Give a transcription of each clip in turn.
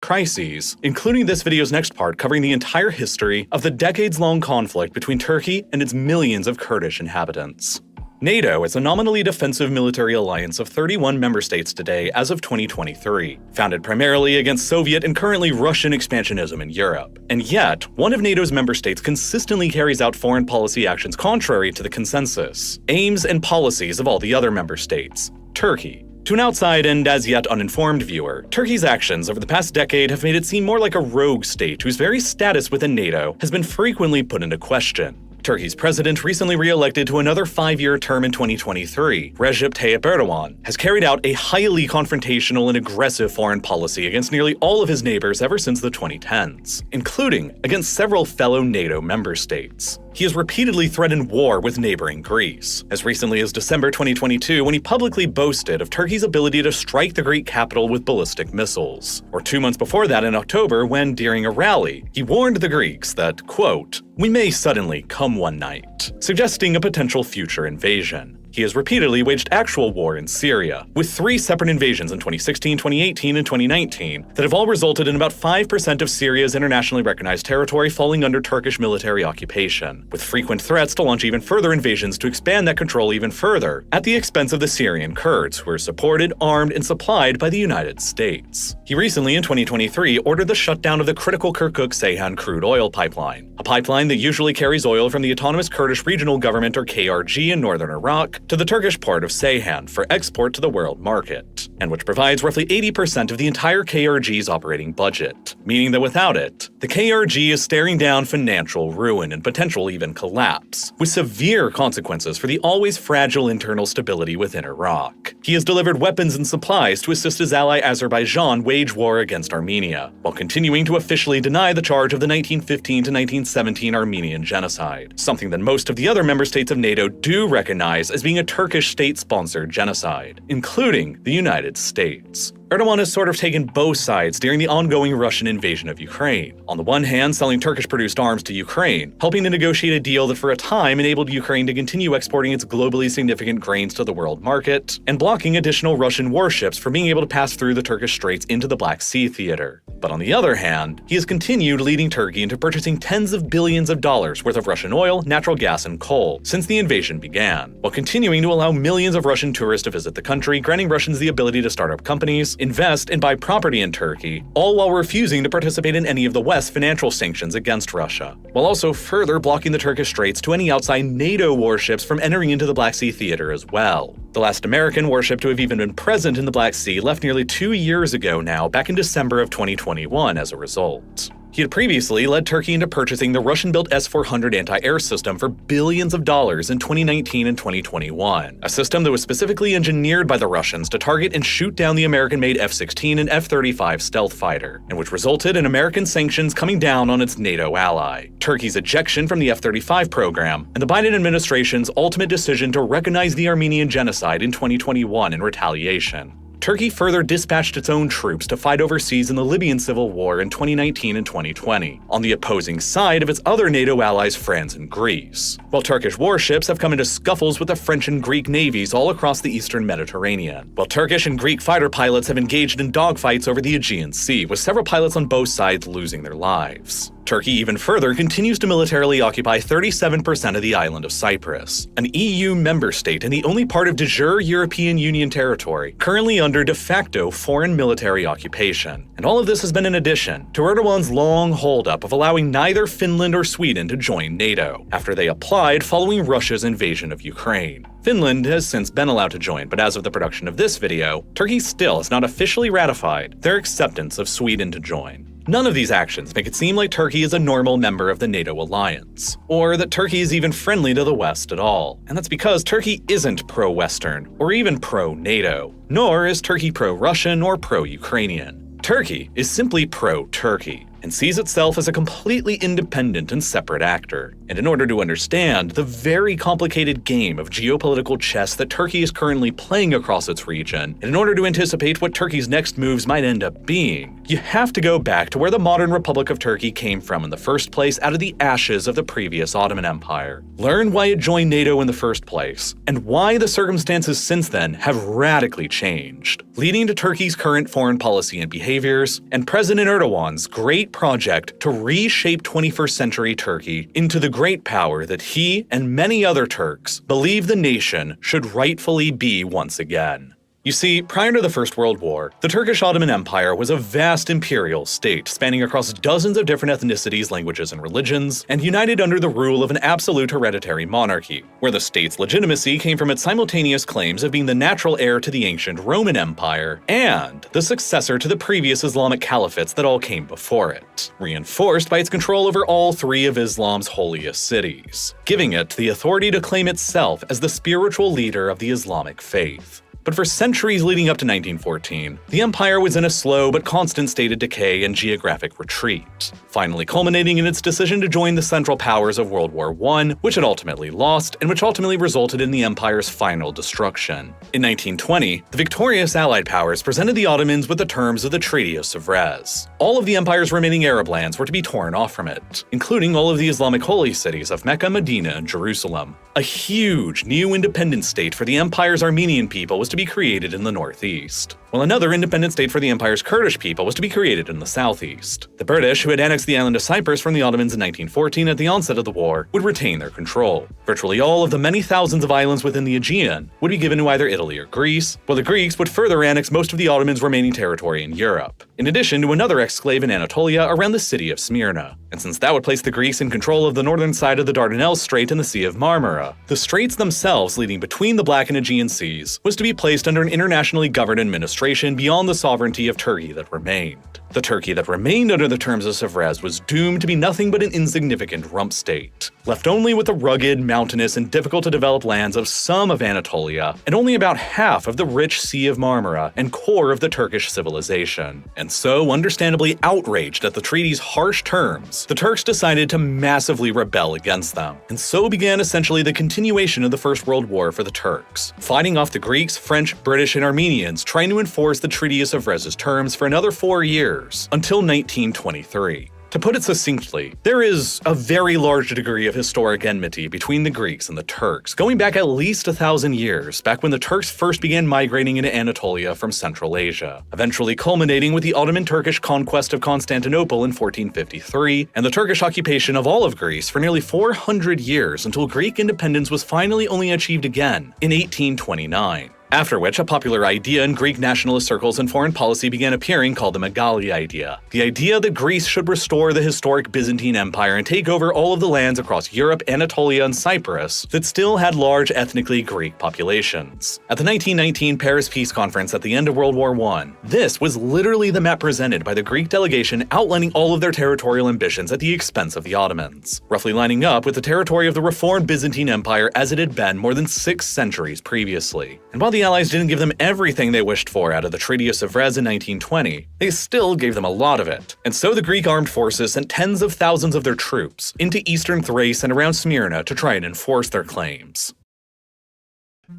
crises, including this video's next part covering the entire history of the decades-long conflict between Turkey and its millions of Kurdish inhabitants. NATO is a nominally defensive military alliance of 31 member states today as of 2023, founded primarily against Soviet and currently Russian expansionism in Europe. And yet, one of NATO's member states consistently carries out foreign policy actions contrary to the consensus, aims, and policies of all the other member states: Turkey. To an outside and as yet uninformed viewer, Turkey's actions over the past decade have made it seem more like a rogue state whose very status within NATO has been frequently put into question. Turkey's president, recently re-elected to another 5-year term in 2023, Recep Tayyip Erdogan, has carried out a highly confrontational and aggressive foreign policy against nearly all of his neighbors ever since the 2010s, including against several fellow NATO member states. He has repeatedly threatened war with neighboring Greece, as recently as December 2022 when he publicly boasted of Turkey's ability to strike the Greek capital with ballistic missiles, or 2 months before that in October when, during a rally, he warned the Greeks that, quote, "We may suddenly come one night," suggesting a potential future invasion. He has repeatedly waged actual war in Syria, with 3 separate invasions in 2016, 2018, and 2019 that have all resulted in about 5% of Syria's internationally recognized territory falling under Turkish military occupation, with frequent threats to launch even further invasions to expand that control even further, at the expense of the Syrian Kurds, who are supported, armed, and supplied by the United States. He recently, in 2023, ordered the shutdown of the critical Kirkuk-Ceyhan crude oil pipeline, a pipeline that usually carries oil from the Autonomous Kurdish Regional Government, or KRG, in northern Iraq, to the Turkish port of Ceyhan for export to the world market, and which provides roughly 80% of the entire KRG's operating budget, meaning that without it, the KRG is staring down financial ruin and potential even collapse, with severe consequences for the always fragile internal stability within Iraq. He has delivered weapons and supplies to assist his ally Azerbaijan wage war against Armenia, while continuing to officially deny the charge of the 1915 to 1917 Armenian genocide, something that most of the other member states of NATO do recognize as being a Turkish state-sponsored genocide, including the United States. Erdogan has sort of taken both sides during the ongoing Russian invasion of Ukraine. On the one hand, selling Turkish-produced arms to Ukraine, helping to negotiate a deal that for a time enabled Ukraine to continue exporting its globally significant grains to the world market, and blocking additional Russian warships from being able to pass through the Turkish Straits into the Black Sea theater. But on the other hand, he has continued leading Turkey into purchasing tens of billions of dollars worth of Russian oil, natural gas, and coal since the invasion began, while continuing to allow millions of Russian tourists to visit the country, granting Russians the ability to start up companies, invest, and buy property in Turkey, all while refusing to participate in any of the West's financial sanctions against Russia, while also further blocking the Turkish Straits to any outside NATO warships from entering into the Black Sea theater as well. The last American warship to have even been present in the Black Sea left nearly 2 years ago now, back in December of 2021 as a result. He had previously led Turkey into purchasing the Russian-built S-400 anti-air system for billions of dollars in 2019 and 2021, a system that was specifically engineered by the Russians to target and shoot down the American-made F-16 and F-35 stealth fighter, and which resulted in American sanctions coming down on its NATO ally, Turkey's ejection from the F-35 program, and the Biden administration's ultimate decision to recognize the Armenian genocide in 2021 in retaliation. Turkey further dispatched its own troops to fight overseas in the Libyan civil war in 2019 and 2020, on the opposing side of its other NATO allies, France and Greece, while Turkish warships have come into scuffles with the French and Greek navies all across the eastern Mediterranean, while Turkish and Greek fighter pilots have engaged in dogfights over the Aegean Sea, with several pilots on both sides losing their lives. Turkey even further continues to militarily occupy 37% of the island of Cyprus, an EU member state and the only part of de jure European Union territory currently under de facto foreign military occupation. And all of this has been in addition to Erdogan's long holdup of allowing neither Finland or Sweden to join NATO, after they applied following Russia's invasion of Ukraine. Finland has since been allowed to join, but as of the production of this video, Turkey still has not officially ratified their acceptance of Sweden to join. None of these actions make it seem like Turkey is a normal member of the NATO alliance, or that Turkey is even friendly to the West at all. And that's because Turkey isn't pro-Western, or even pro-NATO, nor is Turkey pro-Russian or pro-Ukrainian. Turkey is simply pro-Turkey. and sees itself as a completely independent and separate actor. And in order to understand the very complicated game of geopolitical chess that Turkey is currently playing across its region, and in order to anticipate what Turkey's next moves might end up being, you have to go back to where the modern Republic of Turkey came from in the first place out of the ashes of the previous Ottoman Empire. Learn why it joined NATO in the first place, and why the circumstances since then have radically changed, leading to Turkey's current foreign policy and behaviors, and President Erdogan's great project to reshape 21st century Turkey into the great power that he and many other Turks believe the nation should rightfully be once again. You see, prior to the First World War, the Turkish Ottoman Empire was a vast imperial state spanning across dozens of different ethnicities, languages, and religions, and united under the rule of an absolute hereditary monarchy, where the state's legitimacy came from its simultaneous claims of being the natural heir to the ancient Roman Empire and the successor to the previous Islamic caliphates that all came before it, reinforced by its control over all three of Islam's holiest cities, giving it the authority to claim itself as the spiritual leader of the Islamic faith. But for centuries leading up to 1914, the empire was in a slow but constant state of decay and geographic retreat, finally culminating in its decision to join the Central Powers of World War I, which it ultimately lost, and which ultimately resulted in the empire's final destruction. In 1920, the victorious Allied powers presented the Ottomans with the terms of the Treaty of Sèvres. All of the empire's remaining Arab lands were to be torn off from it, including all of the Islamic holy cities of Mecca, Medina, and Jerusalem. A huge new independent state for the empire's Armenian people was to be created in the northeast, while another independent state for the empire's Kurdish people was to be created in the southeast. The British, who had annexed the island of Cyprus from the Ottomans in 1914 at the onset of the war, would retain their control. Virtually all of the many thousands of islands within the Aegean would be given to either Italy or Greece, while the Greeks would further annex most of the Ottomans' remaining territory in Europe, in addition to another exclave in Anatolia around the city of Smyrna. And since that would place the Greeks in control of the northern side of the Dardanelles Strait and the Sea of Marmara, the straits themselves leading between the Black and Aegean Seas was to be placed under an internationally governed administration beyond the sovereignty of Turkey that remained. The Turkey that remained under the terms of Sèvres was doomed to be nothing but an insignificant rump state, left only with the rugged, mountainous, and difficult-to-develop lands of some of Anatolia, and only about half of the rich Sea of Marmara and core of the Turkish civilization. And so, understandably outraged at the treaty's harsh terms, the Turks decided to massively rebel against them. And so began essentially the continuation of the First World War for the Turks, fighting off the Greeks, French, British, and Armenians trying to enforce the Treaty of Sèvres' terms for another 4 years, until 1923. To put it succinctly, there is a very large degree of historic enmity between the Greeks and the Turks, going back at least 1,000 years, back when the Turks first began migrating into Anatolia from Central Asia, eventually culminating with the Ottoman-Turkish conquest of Constantinople in 1453, and the Turkish occupation of all of Greece for nearly 400 years until Greek independence was finally only achieved again in 1829. After which, a popular idea in Greek nationalist circles and foreign policy began appearing called the Megali idea. The idea that Greece should restore the historic Byzantine Empire and take over all of the lands across Europe, Anatolia, and Cyprus that still had large ethnically Greek populations. At the 1919 Paris Peace Conference at the end of World War I, this was literally the map presented by the Greek delegation outlining all of their territorial ambitions at the expense of the Ottomans, roughly lining up with the territory of the reformed Byzantine Empire as it had been more than 6 centuries previously. And while the Allies didn't give them everything they wished for out of the Treaty of Sèvres in 1920, they still gave them a lot of it. And so the Greek armed forces sent tens of thousands of their troops into eastern Thrace and around Smyrna to try and enforce their claims.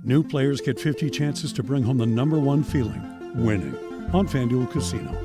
New players get 50 chances to bring home the #1 feeling, winning, on FanDuel Casino.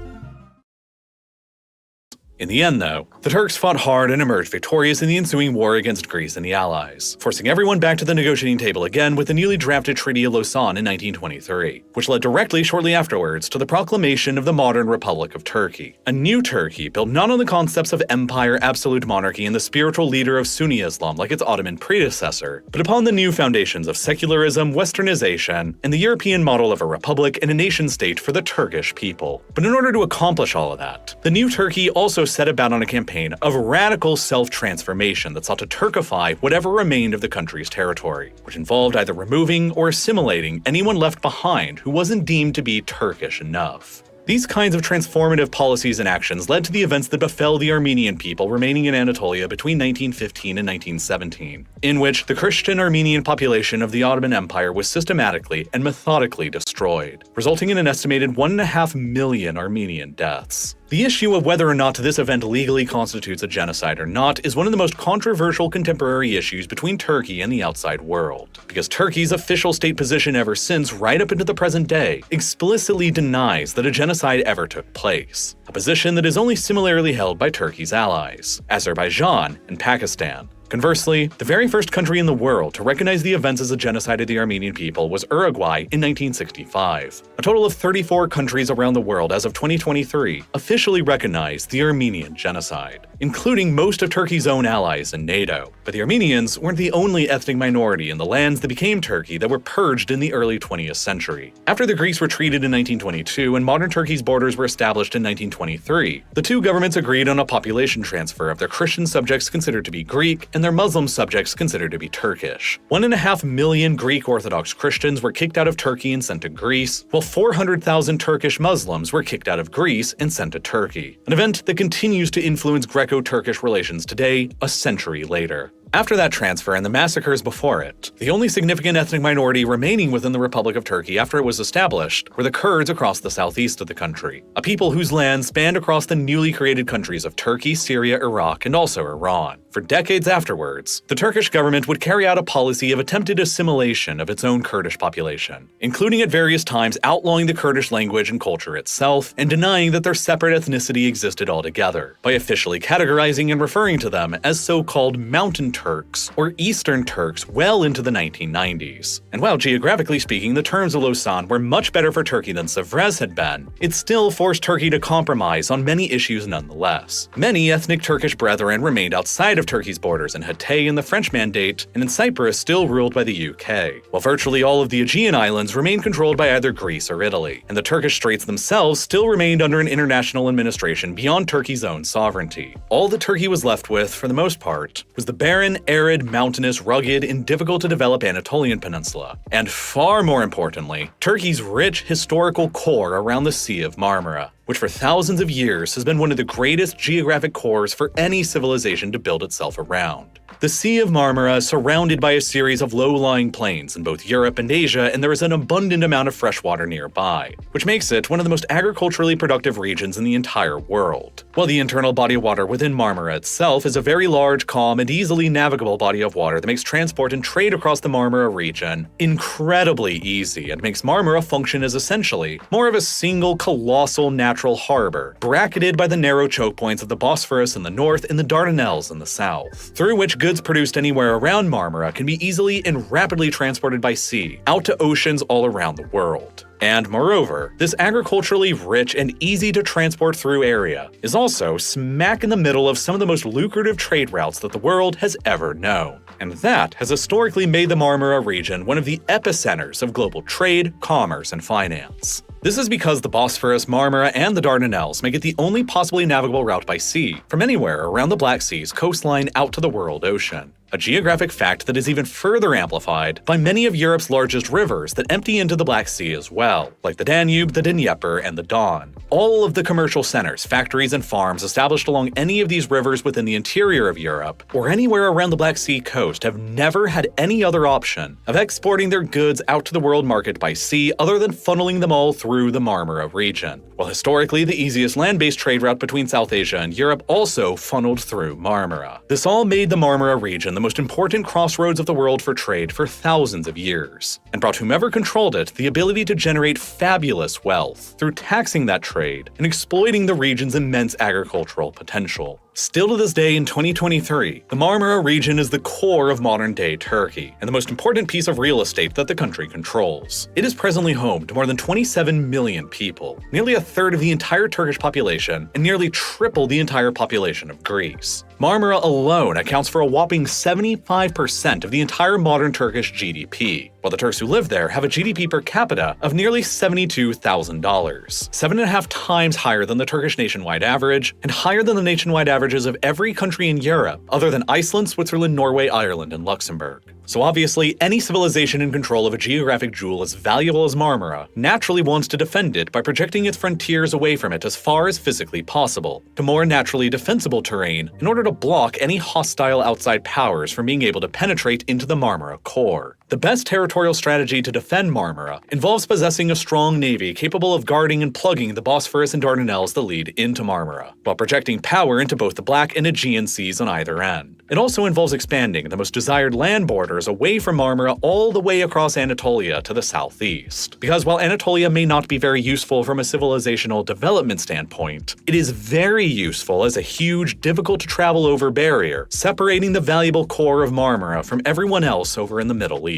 In the end, though, the Turks fought hard and emerged victorious in the ensuing war against Greece and the Allies, forcing everyone back to the negotiating table again with the newly drafted Treaty of Lausanne in 1923, which led directly shortly afterwards to the proclamation of the modern Republic of Turkey. A new Turkey built not on the concepts of empire, absolute monarchy, and the spiritual leader of Sunni Islam like its Ottoman predecessor, but upon the new foundations of secularism, westernization, and the European model of a republic and a nation-state for the Turkish people. But in order to accomplish all of that, the new Turkey also set about on a campaign of radical self-transformation that sought to Turkify whatever remained of the country's territory, which involved either removing or assimilating anyone left behind who wasn't deemed to be Turkish enough. These kinds of transformative policies and actions led to the events that befell the Armenian people remaining in Anatolia between 1915 and 1917, in which the Christian Armenian population of the Ottoman Empire was systematically and methodically destroyed, resulting in an estimated 1.5 million Armenian deaths. The issue of whether or not this event legally constitutes a genocide or not is one of the most controversial contemporary issues between Turkey and the outside world, because Turkey's official state position ever since, right up into the present day, explicitly denies that a genocide ever took place, a position that is only similarly held by Turkey's allies, Azerbaijan and Pakistan. Conversely, the very first country in the world to recognize the events as a genocide of the Armenian people was Uruguay in 1965. A total of 34 countries around the world as of 2023 officially recognized the Armenian genocide, including most of Turkey's own allies in NATO. But the Armenians weren't the only ethnic minority in the lands that became Turkey that were purged in the early 20th century. After the Greeks retreated in 1922 and modern Turkey's borders were established in 1923, the two governments agreed on a population transfer of their Christian subjects considered to be Greek and their Muslim subjects considered to be Turkish. 1.5 million Greek Orthodox Christians were kicked out of Turkey and sent to Greece, while 400,000 Turkish Muslims were kicked out of Greece and sent to Turkey, an event that continues to influence Greco-Turkish relations today, a century later. After that transfer and the massacres before it, the only significant ethnic minority remaining within the Republic of Turkey after it was established were the Kurds across the southeast of the country, a people whose land spanned across the newly created countries of Turkey, Syria, Iraq, and also Iran. For decades afterwards, the Turkish government would carry out a policy of attempted assimilation of its own Kurdish population, including at various times outlawing the Kurdish language and culture itself and denying that their separate ethnicity existed altogether, by officially categorizing and referring to them as so-called Mountain Turks or Eastern Turks well into the 1990s. And while geographically speaking the terms of Lausanne were much better for Turkey than Sèvres had been, it still forced Turkey to compromise on many issues nonetheless. Many ethnic Turkish brethren remained outside of Turkey's borders in Hatay in the French Mandate and in Cyprus still ruled by the UK, while virtually all of the Aegean Islands remained controlled by either Greece or Italy, and the Turkish Straits themselves still remained under an international administration beyond Turkey's own sovereignty. All that Turkey was left with, for the most part, was the barren, arid, mountainous, rugged, and difficult-to-develop Anatolian Peninsula, and far more importantly, Turkey's rich historical core around the Sea of Marmara, which for thousands of years has been one of the greatest geographic cores for any civilization to build itself around. The Sea of Marmara is surrounded by a series of low-lying plains in both Europe and Asia, and there is an abundant amount of fresh water nearby, which makes it one of the most agriculturally productive regions in the entire world. While the internal body of water within Marmara itself is a very large, calm, and easily navigable body of water that makes transport and trade across the Marmara region incredibly easy and makes Marmara function as essentially more of a single colossal natural harbor, bracketed by the narrow choke points of the Bosphorus in the north and the Dardanelles in the south, through which goods produced anywhere around Marmara can be easily and rapidly transported by sea out to oceans all around the world. And moreover, this agriculturally rich and easy to transport through area is also smack in the middle of some of the most lucrative trade routes that the world has ever known. And that has historically made the Marmara region one of the epicenters of global trade, commerce, and finance. This is because the Bosphorus, Marmara, and the Dardanelles make it the only possibly navigable route by sea from anywhere around the Black Sea's coastline out to the world ocean. A geographic fact that is even further amplified by many of Europe's largest rivers that empty into the Black Sea as well, like the Danube, the Dnieper, and the Don. All of the commercial centers, factories, and farms established along any of these rivers within the interior of Europe, or anywhere around the Black Sea coast, have never had any other option of exporting their goods out to the world market by sea other than funneling them all through the Marmara region. While historically the easiest land-based trade route between South Asia and Europe also funneled through Marmara. This all made the Marmara region the most important crossroads of the world for trade for thousands of years, and brought whomever controlled it the ability to generate fabulous wealth through taxing that trade and exploiting the region's immense agricultural potential. Still to this day in 2023, the Marmara region is the core of modern-day Turkey, and the most important piece of real estate that the country controls. It is presently home to more than 27 million people, nearly a third of the entire Turkish population, and nearly triple the entire population of Greece. Marmara alone accounts for a whopping 75% of the entire modern Turkish GDP, while the Turks who live there have a GDP per capita of nearly $72,000, 7.5 times higher than the Turkish nationwide average, and higher than the nationwide averages of every country in Europe other than Iceland, Switzerland, Norway, Ireland, and Luxembourg. So obviously, any civilization in control of a geographic jewel as valuable as Marmara naturally wants to defend it by projecting its frontiers away from it as far as physically possible, to more naturally defensible terrain in order to block any hostile outside powers from being able to penetrate into the Marmara core. The best territorial strategy to defend Marmara involves possessing a strong navy capable of guarding and plugging the Bosphorus and Dardanelles that lead into Marmara, while projecting power into both the Black and Aegean seas on either end. It also involves expanding the most desired land borders away from Marmara all the way across Anatolia to the southeast. Because while Anatolia may not be very useful from a civilizational development standpoint, it is very useful as a huge, difficult-to-travel-over barrier, separating the valuable core of Marmara from everyone else over in the Middle East.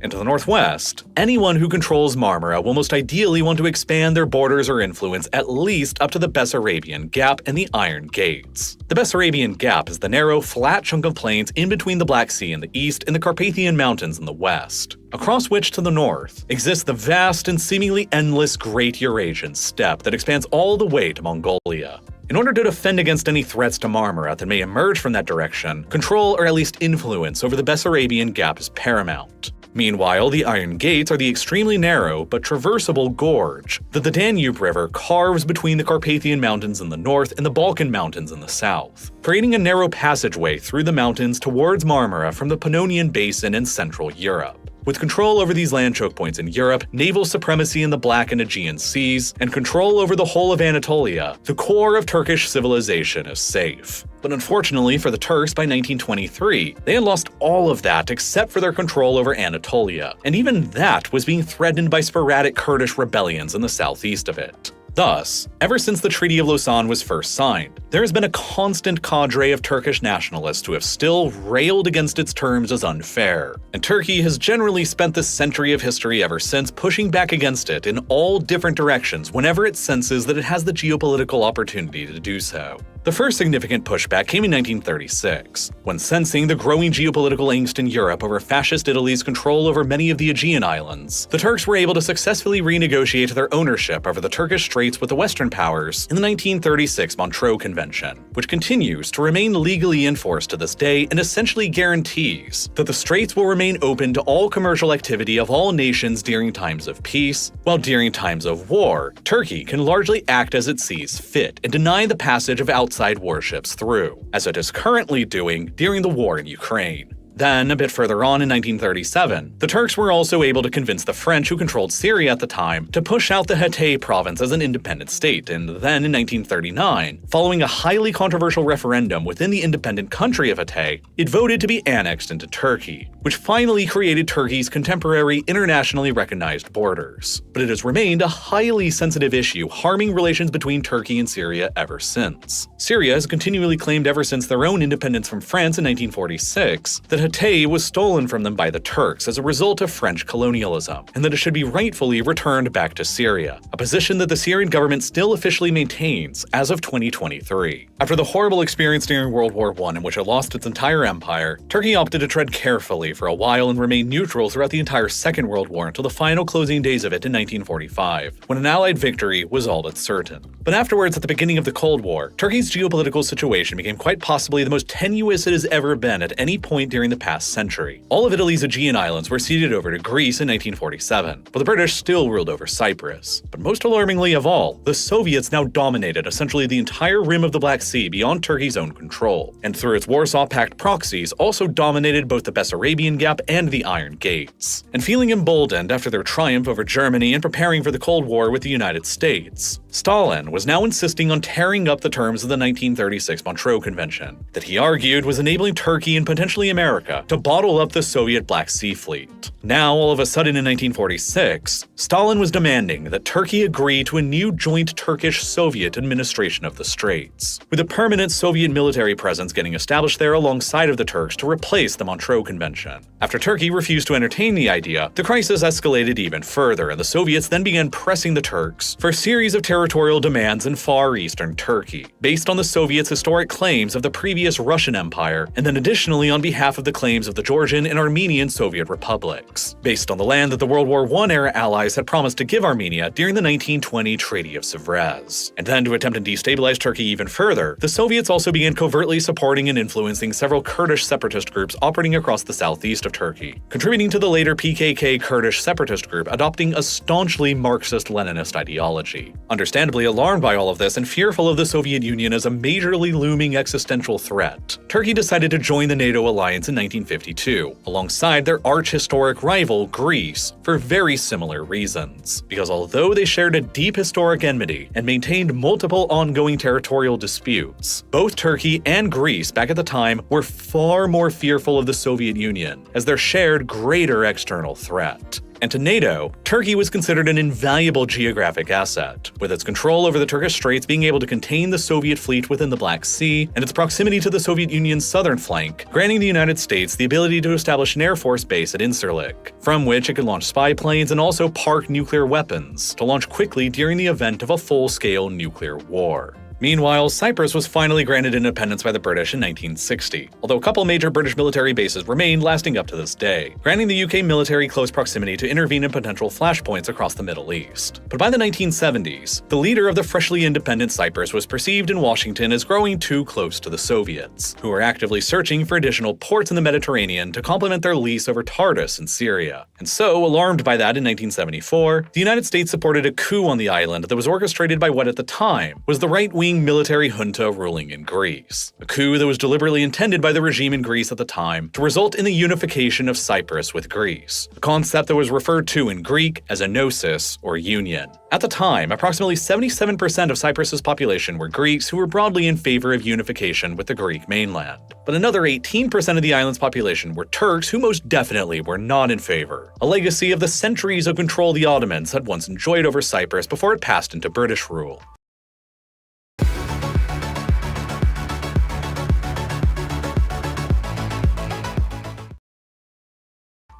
And to the northwest, anyone who controls Marmara will most ideally want to expand their borders or influence at least up to the Bessarabian Gap and the Iron Gates. The Bessarabian Gap is the narrow, flat chunk of plains in between the Black Sea in the east and the Carpathian Mountains in the west, across which to the north exists the vast and seemingly endless Great Eurasian Steppe that expands all the way to Mongolia. In order to defend against any threats to Marmara that may emerge from that direction, control or at least influence over the Bessarabian Gap is paramount. Meanwhile, the Iron Gates are the extremely narrow but traversable gorge that the Danube River carves between the Carpathian Mountains in the north and the Balkan Mountains in the south, creating a narrow passageway through the mountains towards Marmara from the Pannonian Basin in Central Europe. With control over these land choke points in Europe, naval supremacy in the Black and Aegean seas, and control over the whole of Anatolia, the core of Turkish civilization is safe. But unfortunately for the Turks, by 1923, they had lost all of that except for their control over Anatolia, and even that was being threatened by sporadic Kurdish rebellions in the southeast of it. Thus, ever since the Treaty of Lausanne was first signed, there has been a constant cadre of Turkish nationalists who have still railed against its terms as unfair, and Turkey has generally spent the century of history ever since pushing back against it in all different directions whenever it senses that it has the geopolitical opportunity to do so. The first significant pushback came in 1936, when sensing the growing geopolitical angst in Europe over fascist Italy's control over many of the Aegean islands, the Turks were able to successfully renegotiate their ownership over the Turkish Straits with the Western powers in the 1936 Montreux Convention, which continues to remain legally enforced to this day and essentially guarantees that the Straits will remain open to all commercial activity of all nations during times of peace, while during times of war, Turkey can largely act as it sees fit and deny the passage of outside warships through, as it is currently doing during the war in Ukraine. Then, a bit further on in 1937, the Turks were also able to convince the French, who controlled Syria at the time, to push out the Hatay province as an independent state, and then in 1939, following a highly controversial referendum within the independent country of Hatay, it voted to be annexed into Turkey, which finally created Turkey's contemporary internationally recognized borders. But it has remained a highly sensitive issue, harming relations between Turkey and Syria ever since. Syria has continually claimed ever since their own independence from France in 1946 that Hatay was stolen from them by the Turks as a result of French colonialism, and that it should be rightfully returned back to Syria, a position that the Syrian government still officially maintains as of 2023. After the horrible experience during World War I in which it lost its entire empire, Turkey opted to tread carefully for a while and remain neutral throughout the entire Second World War until the final closing days of it in 1945, when an Allied victory was all but certain. But afterwards, at the beginning of the Cold War, Turkey's geopolitical situation became quite possibly the most tenuous it has ever been at any point during the past century. All of Italy's Aegean islands were ceded over to Greece in 1947, but the British still ruled over Cyprus. But most alarmingly of all, the Soviets now dominated essentially the entire rim of the Black Sea beyond Turkey's own control, and through its Warsaw Pact proxies also dominated both the Bessarabian Gap and the Iron Gates. And feeling emboldened after their triumph over Germany and preparing for the Cold War with the United States, Stalin was now insisting on tearing up the terms of the 1936 Montreux Convention, that he argued was enabling Turkey and potentially America to bottle up the Soviet Black Sea Fleet. Now, all of a sudden in 1946, Stalin was demanding that Turkey agree to a new joint Turkish-Soviet administration of the Straits, with a permanent Soviet military presence getting established there alongside of the Turks to replace the Montreux Convention. After Turkey refused to entertain the idea, the crisis escalated even further, and the Soviets then began pressing the Turks for a series of territorial demands in far eastern Turkey, based on the Soviets' historic claims of the previous Russian Empire, and then additionally on behalf of the claims of the Georgian and Armenian Soviet republics, based on the land that the World War I-era allies had promised to give Armenia during the 1920 Treaty of Sèvres. And then, to attempt to destabilize Turkey even further, the Soviets also began covertly supporting and influencing several Kurdish separatist groups operating across the southeast of Turkey, contributing to the later PKK Kurdish separatist group adopting a staunchly Marxist-Leninist ideology. Under understandably alarmed by all of this and fearful of the Soviet Union as a majorly looming existential threat, Turkey decided to join the NATO alliance in 1952, alongside their arch-historic rival, Greece, for very similar reasons. Because although they shared a deep historic enmity and maintained multiple ongoing territorial disputes, both Turkey and Greece back at the time were far more fearful of the Soviet Union as their shared greater external threat. And to NATO, Turkey was considered an invaluable geographic asset, with its control over the Turkish Straits being able to contain the Soviet fleet within the Black Sea, and its proximity to the Soviet Union's southern flank, granting the United States the ability to establish an Air Force base at Incirlik, from which it could launch spy planes and also park nuclear weapons, to launch quickly during the event of a full-scale nuclear war. Meanwhile, Cyprus was finally granted independence by the British in 1960, although a couple major British military bases remained lasting up to this day, granting the UK military close proximity to intervene in potential flashpoints across the Middle East. But by the 1970s, the leader of the freshly independent Cyprus was perceived in Washington as growing too close to the Soviets, who were actively searching for additional ports in the Mediterranean to complement their lease over Tartus in Syria. And so, alarmed by that in 1974, the United States supported a coup on the island that was orchestrated by what at the time was the right-wing military junta ruling in Greece. A coup that was deliberately intended by the regime in Greece at the time to result in the unification of Cyprus with Greece, a concept that was referred to in Greek as enosis, or union. At the time, approximately 77% of Cyprus's population were Greeks who were broadly in favor of unification with the Greek mainland. But another 18% of the island's population were Turks who most definitely were not in favor, a legacy of the centuries of control the Ottomans had once enjoyed over Cyprus before it passed into British rule.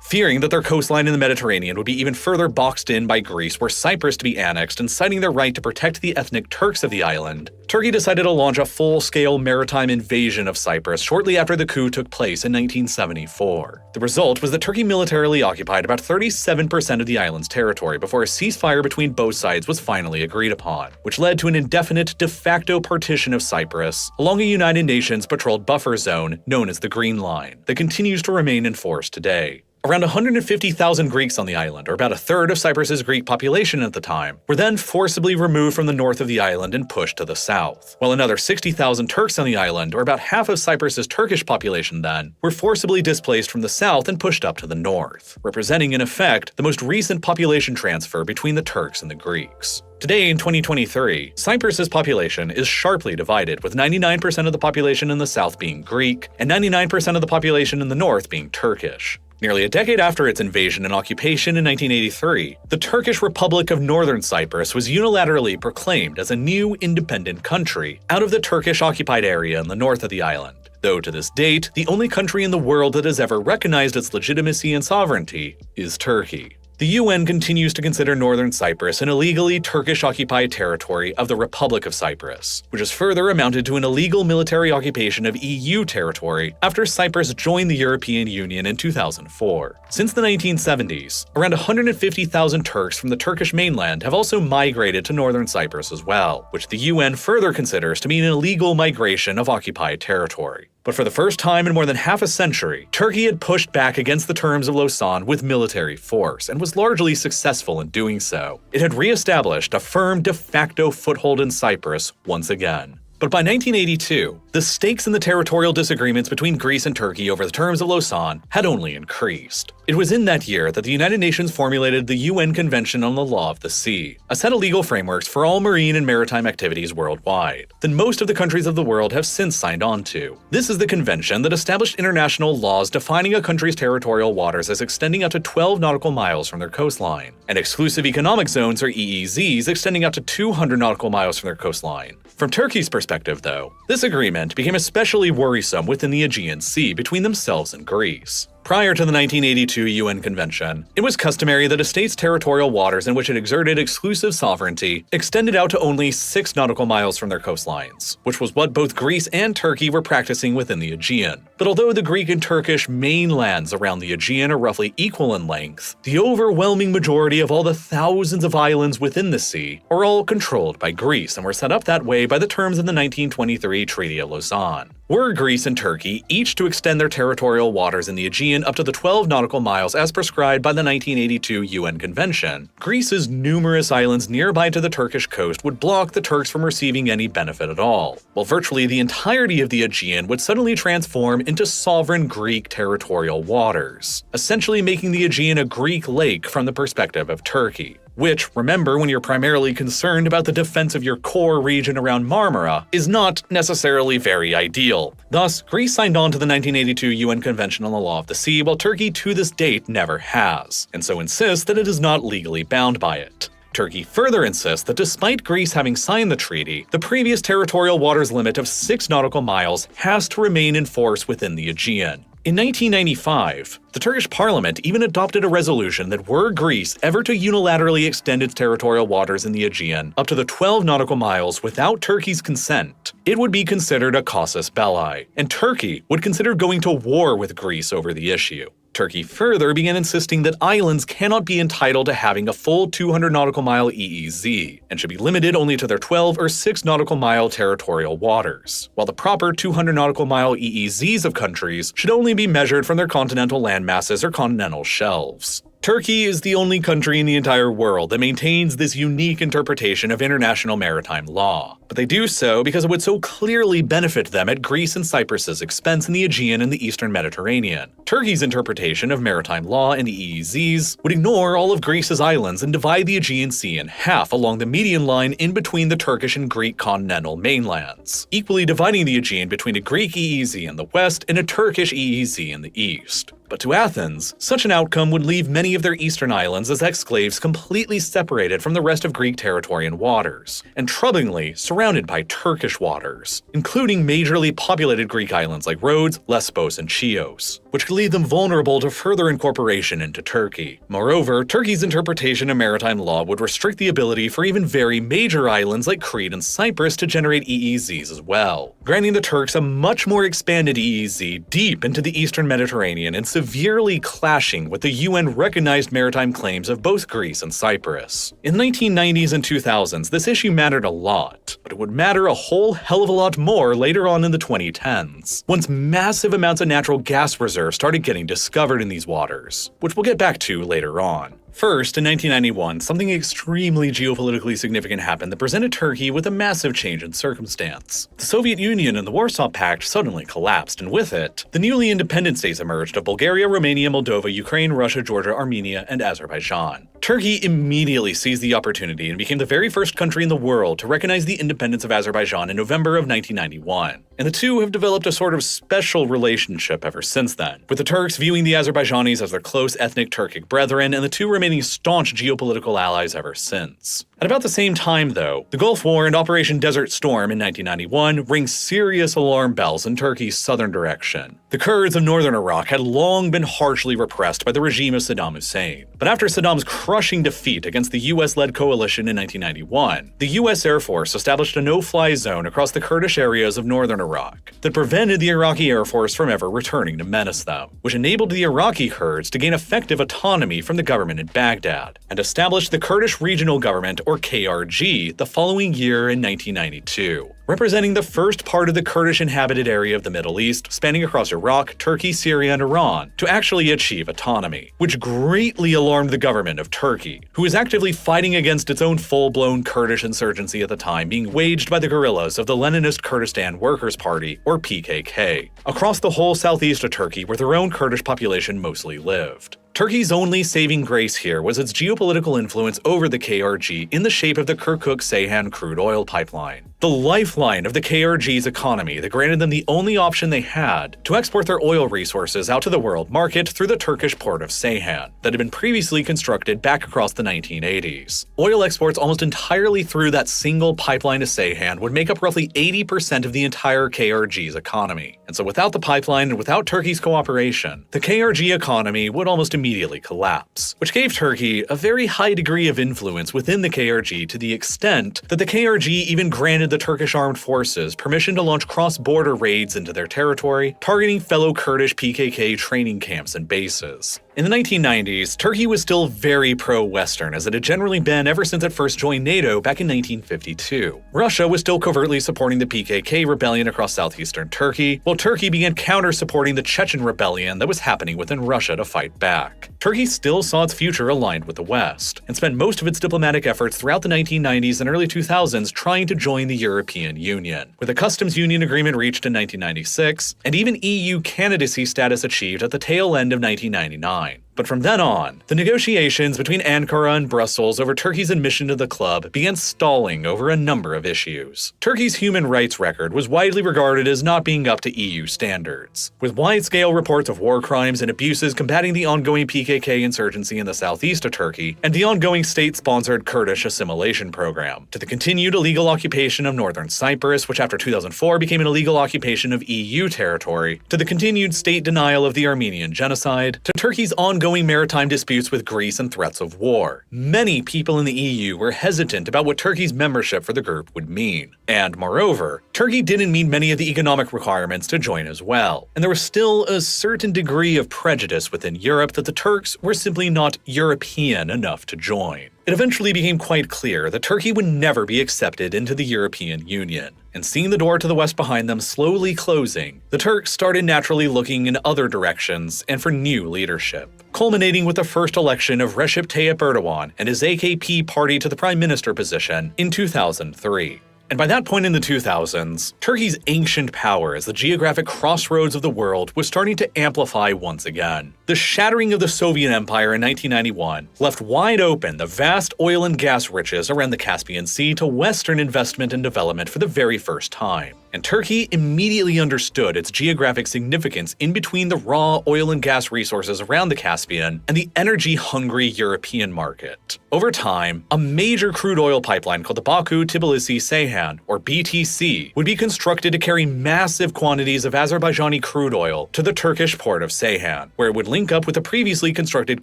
Fearing that their coastline in the Mediterranean would be even further boxed in by Greece were Cyprus to be annexed and citing their right to protect the ethnic Turks of the island, Turkey decided to launch a full-scale maritime invasion of Cyprus shortly after the coup took place in 1974. The result was that Turkey militarily occupied about 37% of the island's territory before a ceasefire between both sides was finally agreed upon, which led to an indefinite de facto partition of Cyprus along a United Nations patrolled buffer zone known as the Green Line that continues to remain in force today. Around 150,000 Greeks on the island, or about a third of Cyprus's Greek population at the time, were then forcibly removed from the north of the island and pushed to the south, while another 60,000 Turks on the island, or about half of Cyprus's Turkish population then, were forcibly displaced from the south and pushed up to the north, representing in effect the most recent population transfer between the Turks and the Greeks. Today, in 2023, Cyprus's population is sharply divided, with 99% of the population in the south being Greek, and 99% of the population in the north being Turkish. Nearly a decade after its invasion and occupation in 1983, the Turkish Republic of Northern Cyprus was unilaterally proclaimed as a new independent country out of the Turkish-occupied area in the north of the island, though to this date, the only country in the world that has ever recognized its legitimacy and sovereignty is Turkey. The UN continues to consider Northern Cyprus an illegally Turkish-occupied territory of the Republic of Cyprus, which has further amounted to an illegal military occupation of EU territory after Cyprus joined the European Union in 2004. Since the 1970s, around 150,000 Turks from the Turkish mainland have also migrated to Northern Cyprus as well, which the UN further considers to be an illegal migration of occupied territory. But for the first time in more than half a century, Turkey had pushed back against the terms of Lausanne with military force, and was largely successful in doing so. It had re-established a firm de facto foothold in Cyprus once again. But by 1982, the stakes in the territorial disagreements between Greece and Turkey over the terms of Lausanne had only increased. It was in that year that the United Nations formulated the UN Convention on the Law of the Sea, a set of legal frameworks for all marine and maritime activities worldwide, that most of the countries of the world have since signed on to. This is the convention that established international laws defining a country's territorial waters as extending up to 12 nautical miles from their coastline, and exclusive economic zones, or EEZs, extending up to 200 nautical miles from their coastline. From Turkey's perspective, though, this agreement became especially worrisome within the Aegean Sea between themselves and Greece. Prior to the 1982 UN Convention, it was customary that a state's territorial waters in which it exerted exclusive sovereignty extended out to only 6 nautical miles from their coastlines, which was what both Greece and Turkey were practicing within the Aegean. But although the Greek and Turkish mainlands around the Aegean are roughly equal in length, the overwhelming majority of all the thousands of islands within the sea are all controlled by Greece and were set up that way by the terms of the 1923 Treaty of Lausanne. were Greece and Turkey each to extend their territorial waters in the Aegean up to the 12 nautical miles as prescribed by the 1982 UN Convention, Greece's numerous islands nearby to the Turkish coast would block the Turks from receiving any benefit at all, while virtually the entirety of the Aegean would suddenly transform into sovereign Greek territorial waters, essentially making the Aegean a Greek lake from the perspective of Turkey. Which, remember, when you're primarily concerned about the defense of your core region around Marmara, is not necessarily very ideal. Thus, Greece signed on to the 1982 UN Convention on the Law of the Sea, while Turkey to this date never has, and so insists that it is not legally bound by it. Turkey further insists that despite Greece having signed the treaty, the previous territorial waters limit of 6 nautical miles has to remain in force within the Aegean. In 1995, the Turkish parliament even adopted a resolution that were Greece ever to unilaterally extend its territorial waters in the Aegean up to the 12 nautical miles without Turkey's consent, it would be considered a casus belli, and Turkey would consider going to war with Greece over the issue. Turkey further began insisting that islands cannot be entitled to having a full 200 nautical mile EEZ, and should be limited only to their 12 or 6 nautical mile territorial waters, while the proper 200 nautical mile EEZs of countries should only be measured from their continental landmasses or continental shelves. Turkey is the only country in the entire world that maintains this unique interpretation of international maritime law, but they do so because it would so clearly benefit them at Greece and Cyprus's expense in the Aegean and the Eastern Mediterranean. Turkey's interpretation of maritime law and EEZs would ignore all of Greece's islands and divide the Aegean Sea in half along the median line in between the Turkish and Greek continental mainlands, equally dividing the Aegean between a Greek EEZ in the west and a Turkish EEZ in the east. But to Athens, such an outcome would leave many of their eastern islands as exclaves completely separated from the rest of Greek territory and waters, and troublingly surrounded by Turkish waters, including majorly populated Greek islands like Rhodes, Lesbos, and Chios, which could leave them vulnerable to further incorporation into Turkey. Moreover, Turkey's interpretation of maritime law would restrict the ability for even very major islands like Crete and Cyprus to generate EEZs as well, granting the Turks a much more expanded EEZ deep into the Eastern Mediterranean and severely clashing with the UN-recognized maritime claims of both Greece and Cyprus. In the 1990s and 2000s, this issue mattered a lot, but it would matter a whole hell of a lot more later on in the 2010s, once massive amounts of natural gas reserves started getting discovered in these waters, which we'll get back to later on. First, in 1991, something extremely geopolitically significant happened that presented Turkey with a massive change in circumstance. The Soviet Union and the Warsaw Pact suddenly collapsed, and with it, the newly independent states emerged of Bulgaria, Romania, Moldova, Ukraine, Russia, Georgia, Armenia, and Azerbaijan. Turkey immediately seized the opportunity and became the very first country in the world to recognize the independence of Azerbaijan in November of 1991. And the two have developed a sort of special relationship ever since then, with the Turks viewing the Azerbaijanis as their close ethnic Turkic brethren and the two remaining staunch geopolitical allies ever since. At about the same time, though, the Gulf War and Operation Desert Storm in 1991 ring serious alarm bells in Turkey's southern direction. The Kurds of northern Iraq had long been harshly repressed by the regime of Saddam Hussein, but after Saddam's crushing defeat against the US-led coalition in 1991, the US Air Force established a no-fly zone across the Kurdish areas of northern Iraq that prevented the Iraqi Air Force from ever returning to menace them, which enabled the Iraqi Kurds to gain effective autonomy from the government in Baghdad, and established the Kurdish Regional Government, or KRG, the following year in 1992. Representing the first part of the Kurdish inhabited area of the Middle East, spanning across Iraq, Turkey, Syria, and Iran, to actually achieve autonomy, which greatly alarmed the government of Turkey, who was actively fighting against its own full-blown Kurdish insurgency at the time being waged by the guerrillas of the Leninist Kurdistan Workers' Party, or PKK, across the whole southeast of Turkey where their own Kurdish population mostly lived. Turkey's only saving grace here was its geopolitical influence over the KRG in the shape of the Kirkuk-Ceyhan crude oil pipeline, the lifeline of the KRG's economy that granted them the only option they had to export their oil resources out to the world market through the Turkish port of Ceyhan that had been previously constructed back across the 1980s. Oil exports almost entirely through that single pipeline to Ceyhan would make up roughly 80% of the entire KRG's economy, and so without the pipeline and without Turkey's cooperation, the KRG economy would almost immediately collapse, which gave Turkey a very high degree of influence within the KRG to the extent that the KRG even granted the Turkish armed forces permission to launch cross-border raids into their territory, targeting fellow Kurdish PKK training camps and bases. In the 1990s, Turkey was still very pro-Western, as it had generally been ever since it first joined NATO back in 1952. Russia was still covertly supporting the PKK rebellion across southeastern Turkey, while Turkey began counter-supporting the Chechen rebellion that was happening within Russia to fight back. Turkey still saw its future aligned with the West, and spent most of its diplomatic efforts throughout the 1990s and early 2000s trying to join the European Union, with a customs union agreement reached in 1996, and even EU candidacy status achieved at the tail end of 1999. But from then on, the negotiations between Ankara and Brussels over Turkey's admission to the club began stalling over a number of issues. Turkey's human rights record was widely regarded as not being up to EU standards, with wide-scale reports of war crimes and abuses combating the ongoing PKK insurgency in the southeast of Turkey and the ongoing state-sponsored Kurdish assimilation program, to the continued illegal occupation of northern Cyprus, which after 2004 became an illegal occupation of EU territory, to the continued state denial of the Armenian genocide, to Turkey's ongoing maritime disputes with Greece and threats of war. Many people in the EU were hesitant about what Turkey's membership for the group would mean. And moreover, Turkey didn't meet many of the economic requirements to join as well. And there was still a certain degree of prejudice within Europe that the Turks were simply not European enough to join. It eventually became quite clear that Turkey would never be accepted into the European Union. And seeing the door to the west behind them slowly closing, the Turks started naturally looking in other directions and for new leadership, culminating with the first election of Recep Tayyip Erdogan and his AKP party to the prime minister position in 2003. And by that point in the 2000s, Turkey's ancient power as the geographic crossroads of the world was starting to amplify once again. The shattering of the Soviet Empire in 1991 left wide open the vast oil and gas riches around the Caspian Sea to Western investment and development for the very first time. And Turkey immediately understood its geographic significance in between the raw oil and gas resources around the Caspian and the energy-hungry European market. Over time, a major crude oil pipeline called the Baku-Tbilisi-Ceyhan, or BTC, would be constructed to carry massive quantities of Azerbaijani crude oil to the Turkish port of Ceyhan, where it would link up with the previously constructed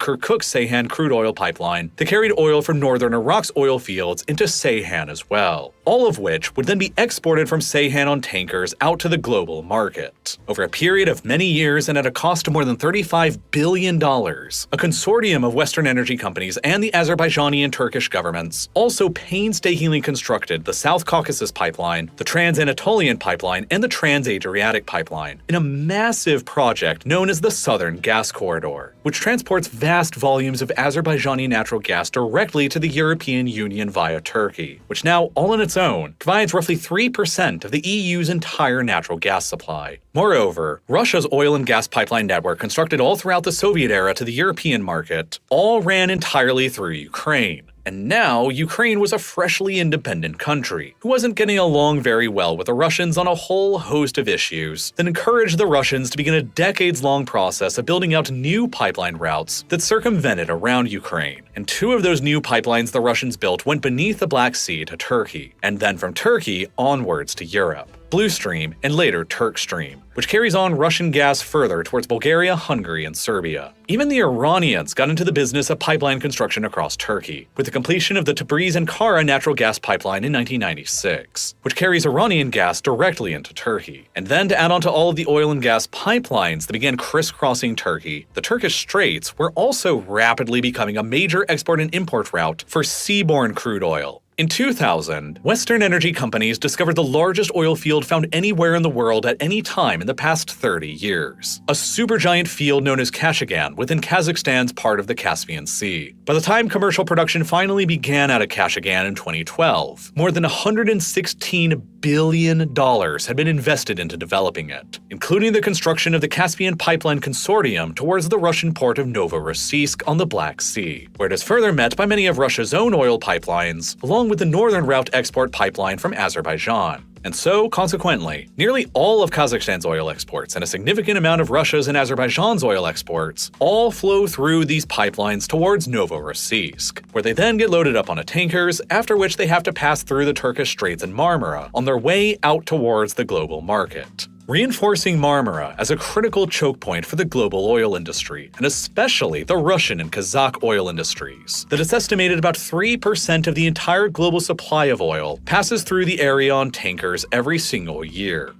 Kirkuk-Ceyhan crude oil pipeline that carried oil from northern Iraq's oil fields into Ceyhan as well, all of which would then be exported from Ceyhan on tankers out to the global market. Over a period of many years and at a cost of more than $35 billion, a consortium of Western energy companies and the Azerbaijani and Turkish governments also painstakingly constructed the South Caucasus Pipeline, the Trans-Anatolian Pipeline, and the Trans-Adriatic Pipeline in a massive project known as the Southern Gas Corridor, which transports vast volumes of Azerbaijani natural gas directly to the European Union via Turkey, which now, all on its own, provides roughly 3% of the EU's entire natural gas supply. Moreover, Russia's oil and gas pipeline network, constructed all throughout the Soviet era to the European market, all ran entirely through Ukraine. And now, Ukraine was a freshly independent country, who wasn't getting along very well with the Russians on a whole host of issues that encouraged the Russians to begin a decades-long process of building out new pipeline routes that circumvented around Ukraine. And two of those new pipelines the Russians built went beneath the Black Sea to Turkey, and then from Turkey onwards to Europe. Blue Stream, and later Turk Stream, which carries on Russian gas further towards Bulgaria, Hungary, and Serbia. Even the Iranians got into the business of pipeline construction across Turkey, with the completion of the Tabriz-Ankara natural gas pipeline in 1996, which carries Iranian gas directly into Turkey. And then to add on to all of the oil and gas pipelines that began crisscrossing Turkey, the Turkish Straits were also rapidly becoming a major export and import route for seaborne crude oil. In 2000, Western energy companies discovered the largest oil field found anywhere in the world at any time in the past 30 years, a supergiant field known as Kashagan within Kazakhstan's part of the Caspian Sea. By the time commercial production finally began out of Kashagan in 2012, more than $116 billion had been invested into developing it, including the construction of the Caspian Pipeline Consortium towards the Russian port of Novorossiysk on the Black Sea, where it is further met by many of Russia's own oil pipelines, along with the Northern Route export pipeline from Azerbaijan. And so, consequently, nearly all of Kazakhstan's oil exports and a significant amount of Russia's and Azerbaijan's oil exports all flow through these pipelines towards Novorossiysk, where they then get loaded up onto tankers, after which they have to pass through the Turkish Straits and Marmara on their way out towards the global market, reinforcing Marmara as a critical choke point for the global oil industry, and especially the Russian and Kazakh oil industries, that it's estimated about 3% of the entire global supply of oil passes through the area on tankers every single year.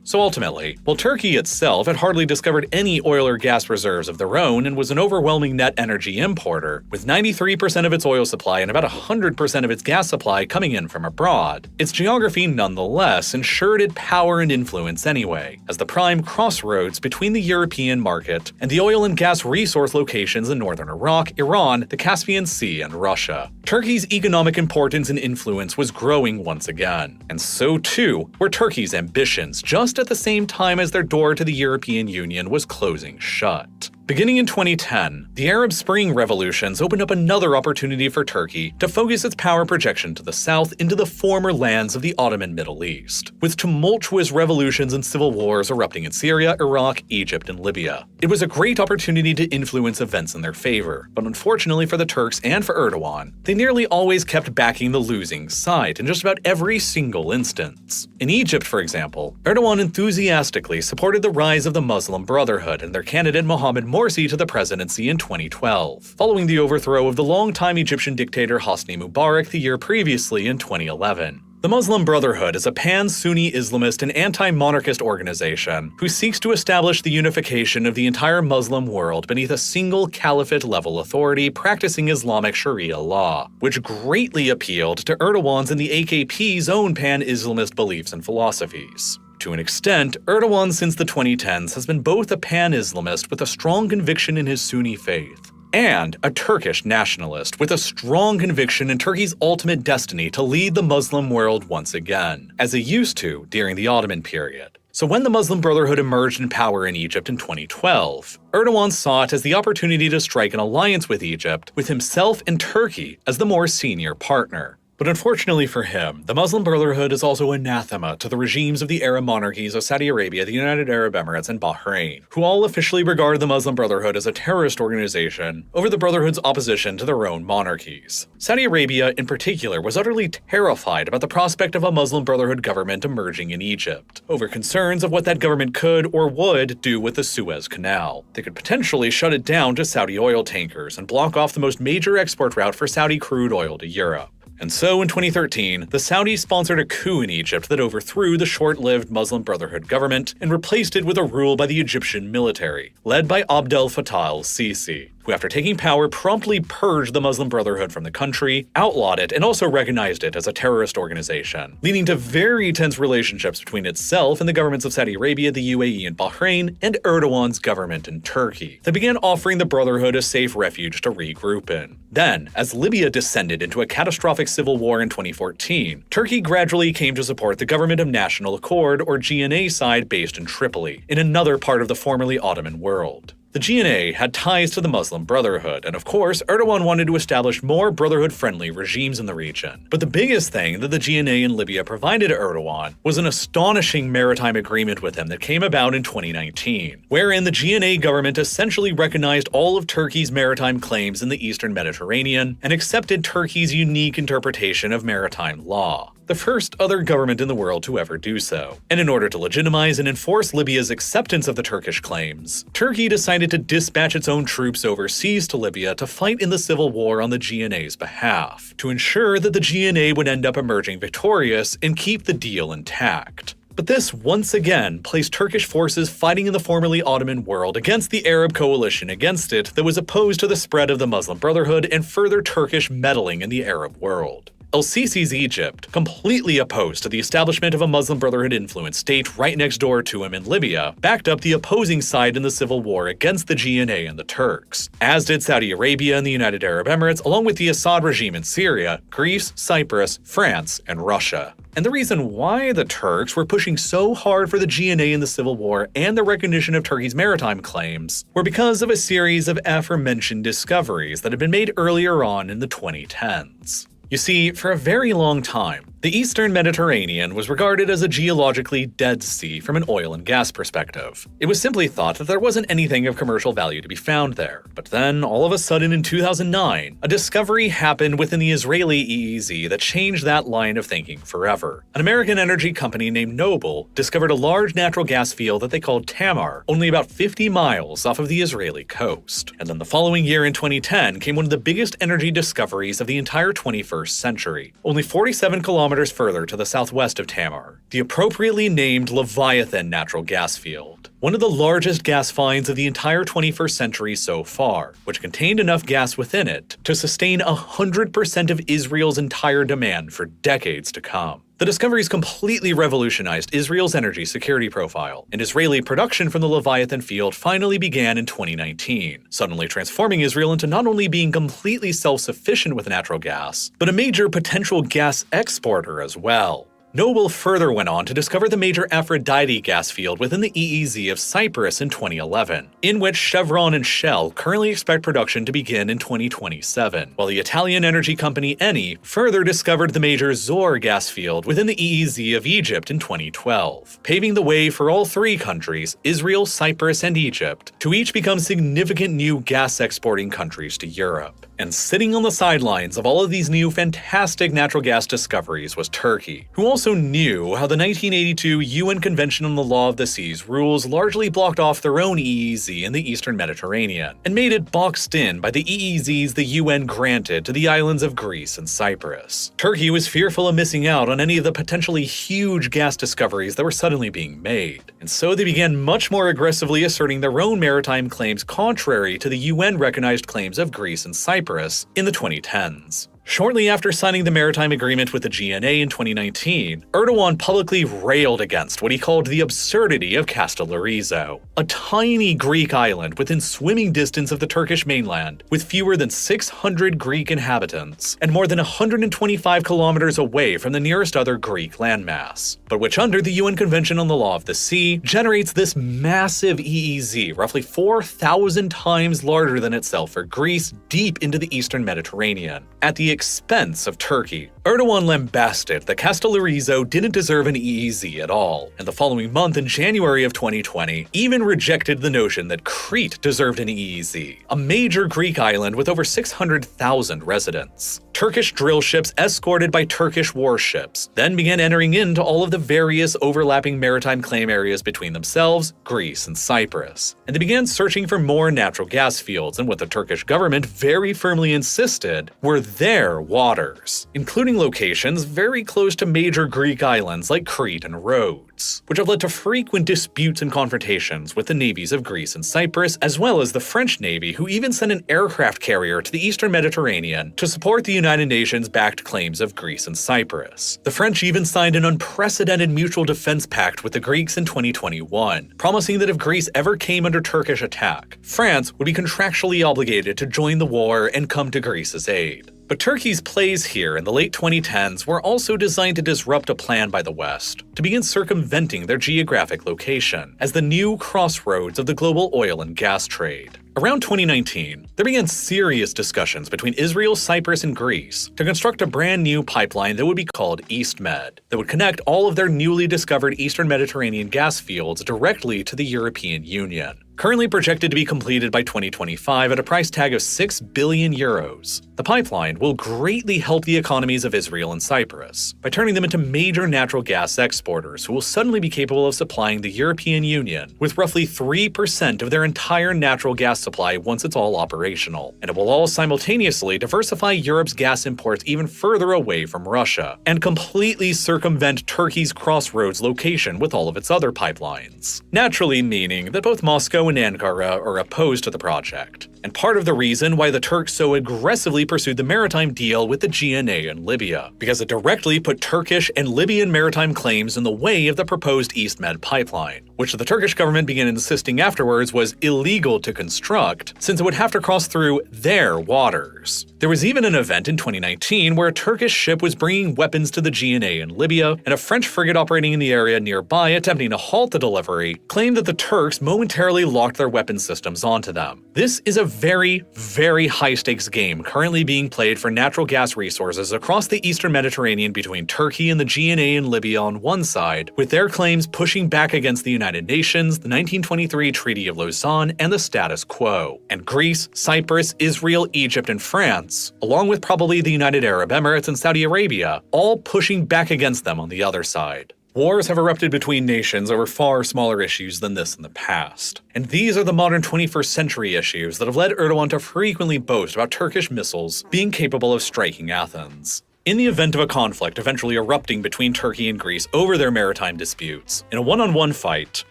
So ultimately, while Turkey itself had hardly discovered any oil or gas reserves of their own and was an overwhelming net energy importer, with 93% of its oil supply and about 100% of its gas supply coming in from abroad, its geography nonetheless ensured it power and influence anyway, as the prime crossroads between the European market and the oil and gas resource locations in northern Iraq, Iran, the Caspian Sea, and Russia. Turkey's economic importance and influence was growing once again, and so too were Turkey's ambitions, just at the same time as their door to the European Union was closing shut. Beginning in 2010, the Arab Spring revolutions opened up another opportunity for Turkey to focus its power projection to the south into the former lands of the Ottoman Middle East, with tumultuous revolutions and civil wars erupting in Syria, Iraq, Egypt, and Libya. It was a great opportunity to influence events in their favor, but unfortunately for the Turks and for Erdogan, they nearly always kept backing the losing side in just about every single instance. In Egypt, for example, Erdogan enthusiastically supported the rise of the Muslim Brotherhood and their candidate Mohammed Morsi to the presidency in 2012, following the overthrow of the longtime Egyptian dictator Hosni Mubarak the year previously in 2011. The Muslim Brotherhood is a pan-Sunni Islamist and anti-monarchist organization who seeks to establish the unification of the entire Muslim world beneath a single caliphate-level authority practicing Islamic Sharia law, which greatly appealed to Erdogan's and the AKP's own pan-Islamist beliefs and philosophies. To an extent, Erdogan since the 2010s has been both a pan-Islamist with a strong conviction in his Sunni faith, and a Turkish nationalist with a strong conviction in Turkey's ultimate destiny to lead the Muslim world once again, as it used to during the Ottoman period. So when the Muslim Brotherhood emerged in power in Egypt in 2012, Erdogan saw it as the opportunity to strike an alliance with Egypt, with himself and Turkey as the more senior partner. But unfortunately for him, the Muslim Brotherhood is also anathema to the regimes of the Arab monarchies of Saudi Arabia, the United Arab Emirates, and Bahrain, who all officially regard the Muslim Brotherhood as a terrorist organization over the Brotherhood's opposition to their own monarchies. Saudi Arabia, in particular, was utterly terrified about the prospect of a Muslim Brotherhood government emerging in Egypt, over concerns of what that government could or would do with the Suez Canal. They could potentially shut it down to Saudi oil tankers and block off the most major export route for Saudi crude oil to Europe. And so in 2013, the Saudis sponsored a coup in Egypt that overthrew the short-lived Muslim Brotherhood government and replaced it with a rule by the Egyptian military, led by Abdel Fattah al-Sisi, who after taking power promptly purged the Muslim Brotherhood from the country, outlawed it, and also recognized it as a terrorist organization, leading to very tense relationships between itself and the governments of Saudi Arabia, the UAE, and Bahrain, and Erdogan's government in Turkey, that began offering the Brotherhood a safe refuge to regroup in. Then, as Libya descended into a catastrophic civil war in 2014, Turkey gradually came to support the Government of National Accord, or GNA side based in Tripoli, in another part of the formerly Ottoman world. The GNA had ties to the Muslim Brotherhood, and of course, Erdogan wanted to establish more Brotherhood-friendly regimes in the region. But the biggest thing that the GNA in Libya provided to Erdogan was an astonishing maritime agreement with him that came about in 2019, wherein the GNA government essentially recognized all of Turkey's maritime claims in the Eastern Mediterranean and accepted Turkey's unique interpretation of maritime law, the first other government in the world to ever do so. And in order to legitimize and enforce Libya's acceptance of the Turkish claims, Turkey decided to dispatch its own troops overseas to Libya to fight in the civil war on the GNA's behalf, to ensure that the GNA would end up emerging victorious and keep the deal intact. But this once again placed Turkish forces fighting in the formerly Ottoman world against the Arab coalition against it that was opposed to the spread of the Muslim Brotherhood and further Turkish meddling in the Arab world. El-Sisi's Egypt, completely opposed to the establishment of a Muslim Brotherhood-influenced state right next door to him in Libya, backed up the opposing side in the civil war against the GNA and the Turks, as did Saudi Arabia and the United Arab Emirates, along with the Assad regime in Syria, Greece, Cyprus, France, and Russia. And the reason why the Turks were pushing so hard for the GNA in the civil war and the recognition of Turkey's maritime claims were because of a series of aforementioned discoveries that had been made earlier on in the 2010s. You see, for a very long time, the Eastern Mediterranean was regarded as a geologically dead sea from an oil and gas perspective. It was simply thought that there wasn't anything of commercial value to be found there. But then, all of a sudden in 2009, a discovery happened within the Israeli EEZ that changed that line of thinking forever. An American energy company named Noble discovered a large natural gas field that they called Tamar, only about 50 miles off of the Israeli coast. And then the following year in 2010 came one of the biggest energy discoveries of the entire 21st century. Only 47 kilometers kilometers further to the southwest of Tamar, the appropriately named Leviathan natural gas field, one of the largest gas finds of the entire 21st century so far, which contained enough gas within it to sustain 100% of Israel's entire demand for decades to come. The discoveries completely revolutionized Israel's energy security profile, and Israeli production from the Leviathan field finally began in 2019, suddenly transforming Israel into not only being completely self-sufficient with natural gas, but a major potential gas exporter as well. Noble further went on to discover the major Aphrodite gas field within the EEZ of Cyprus in 2011, in which Chevron and Shell currently expect production to begin in 2027, while the Italian energy company Eni further discovered the major Zohr gas field within the EEZ of Egypt in 2012, paving the way for all three countries, Israel, Cyprus, and Egypt, to each become significant new gas exporting countries to Europe. And sitting on the sidelines of all of these new fantastic natural gas discoveries was Turkey, who also knew how the 1982 UN Convention on the Law of the Seas rules largely blocked off their own EEZ in the Eastern Mediterranean, and made it boxed in by the EEZs the UN granted to the islands of Greece and Cyprus. Turkey was fearful of missing out on any of the potentially huge gas discoveries that were suddenly being made, and so they began much more aggressively asserting their own maritime claims contrary to the UN-recognized claims of Greece and Cyprus in the 2010s. Shortly after signing the maritime agreement with the GNA in 2019, Erdogan publicly railed against what he called the absurdity of Castellarizo, a tiny Greek island within swimming distance of the Turkish mainland, with fewer than 600 Greek inhabitants, and more than 125 kilometers away from the nearest other Greek landmass, but which under the UN Convention on the Law of the Sea generates this massive EEZ, roughly 4,000 times larger than itself for Greece, deep into the Eastern Mediterranean, at the expense of Turkey. Erdogan lambasted that Castellarizo didn't deserve an EEZ at all, and the following month in January of 2020 even rejected the notion that Crete deserved an EEZ, a major Greek island with over 600,000 residents. Turkish drill ships escorted by Turkish warships then began entering into all of the various overlapping maritime claim areas between themselves, Greece, and Cyprus, and they began searching for more natural gas fields in what the Turkish government very firmly insisted were their waters, including locations very close to major Greek islands like Crete and Rhodes, which have led to frequent disputes and confrontations with the navies of Greece and Cyprus, as well as the French Navy, who even sent an aircraft carrier to the Eastern Mediterranean to support the United Nations-backed claims of Greece and Cyprus. The French even signed an unprecedented mutual defense pact with the Greeks in 2021, promising that if Greece ever came under Turkish attack, France would be contractually obligated to join the war and come to Greece's aid. But Turkey's plays here in the late 2010s were also designed to disrupt a plan by the West to begin circumventing their geographic location as the new crossroads of the global oil and gas trade. Around 2019, there began serious discussions between Israel, Cyprus, and Greece to construct a brand new pipeline that would be called EastMed, that would connect all of their newly discovered Eastern Mediterranean gas fields directly to the European Union. Currently projected to be completed by 2025 at a price tag of 6 billion euros, the pipeline will greatly help the economies of Israel and Cyprus by turning them into major natural gas exporters who will suddenly be capable of supplying the European Union with roughly 3% of their entire natural gas supply once it's all operational, and it will all simultaneously diversify Europe's gas imports even further away from Russia, and completely circumvent Turkey's crossroads location with all of its other pipelines. Naturally meaning that both Moscow and Ankara are opposed to the project, and part of the reason why the Turks so aggressively pursued the maritime deal with the GNA in Libya, because it directly put Turkish and Libyan maritime claims in the way of the proposed EastMed pipeline, which the Turkish government began insisting afterwards was illegal to construct, since it would have to cross through their waters. There was even an event in 2019 where a Turkish ship was bringing weapons to the GNA in Libya, and a French frigate operating in the area nearby attempting to halt the delivery claimed that the Turks momentarily locked their weapon systems onto them. This is a very, very high-stakes game currently being played for natural gas resources across the Eastern Mediterranean between Turkey and the GNA and Libya on one side, with their claims pushing back against the United Nations, the 1923 Treaty of Lausanne, and the status quo, and Greece, Cyprus, Israel, Egypt, and France, along with probably the United Arab Emirates and Saudi Arabia, all pushing back against them on the other side. Wars have erupted between nations over far smaller issues than this in the past, and these are the modern 21st century issues that have led Erdogan to frequently boast about Turkish missiles being capable of striking Athens. In the event of a conflict eventually erupting between Turkey and Greece over their maritime disputes, in a one-on-one fight,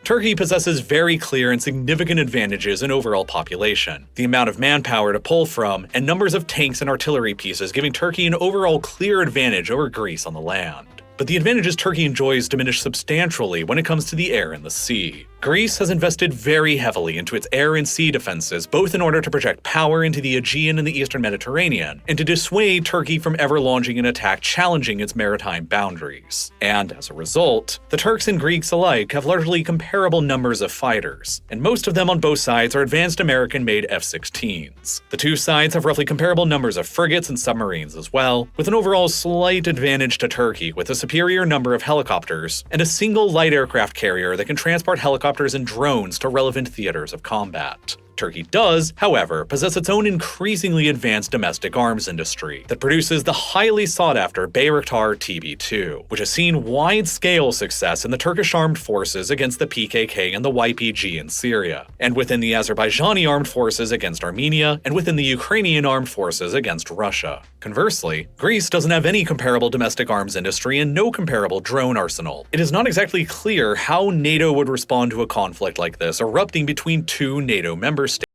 Turkey possesses very clear and significant advantages in overall population, the amount of manpower to pull from, and numbers of tanks and artillery pieces giving Turkey an overall clear advantage over Greece on the land. But the advantages Turkey enjoys diminish substantially when it comes to the air and the sea. Greece has invested very heavily into its air and sea defenses, both in order to project power into the Aegean and the Eastern Mediterranean, and to dissuade Turkey from ever launching an attack challenging its maritime boundaries. And as a result, the Turks and Greeks alike have largely comparable numbers of fighters, and most of them on both sides are advanced American-made F-16s. The two sides have roughly comparable numbers of frigates and submarines as well, with an overall slight advantage to Turkey with a superior number of helicopters, and a single light aircraft carrier that can transport helicopters and drones to relevant theaters of combat. Turkey does, however, possess its own increasingly advanced domestic arms industry that produces the highly sought-after Bayraktar TB2, which has seen wide-scale success in the Turkish armed forces against the PKK and the YPG in Syria, and within the Azerbaijani armed forces against Armenia, and within the Ukrainian armed forces against Russia. Conversely, Greece doesn't have any comparable domestic arms industry and no comparable drone arsenal. It is not exactly clear how NATO would respond to a conflict like this erupting between two NATO member states.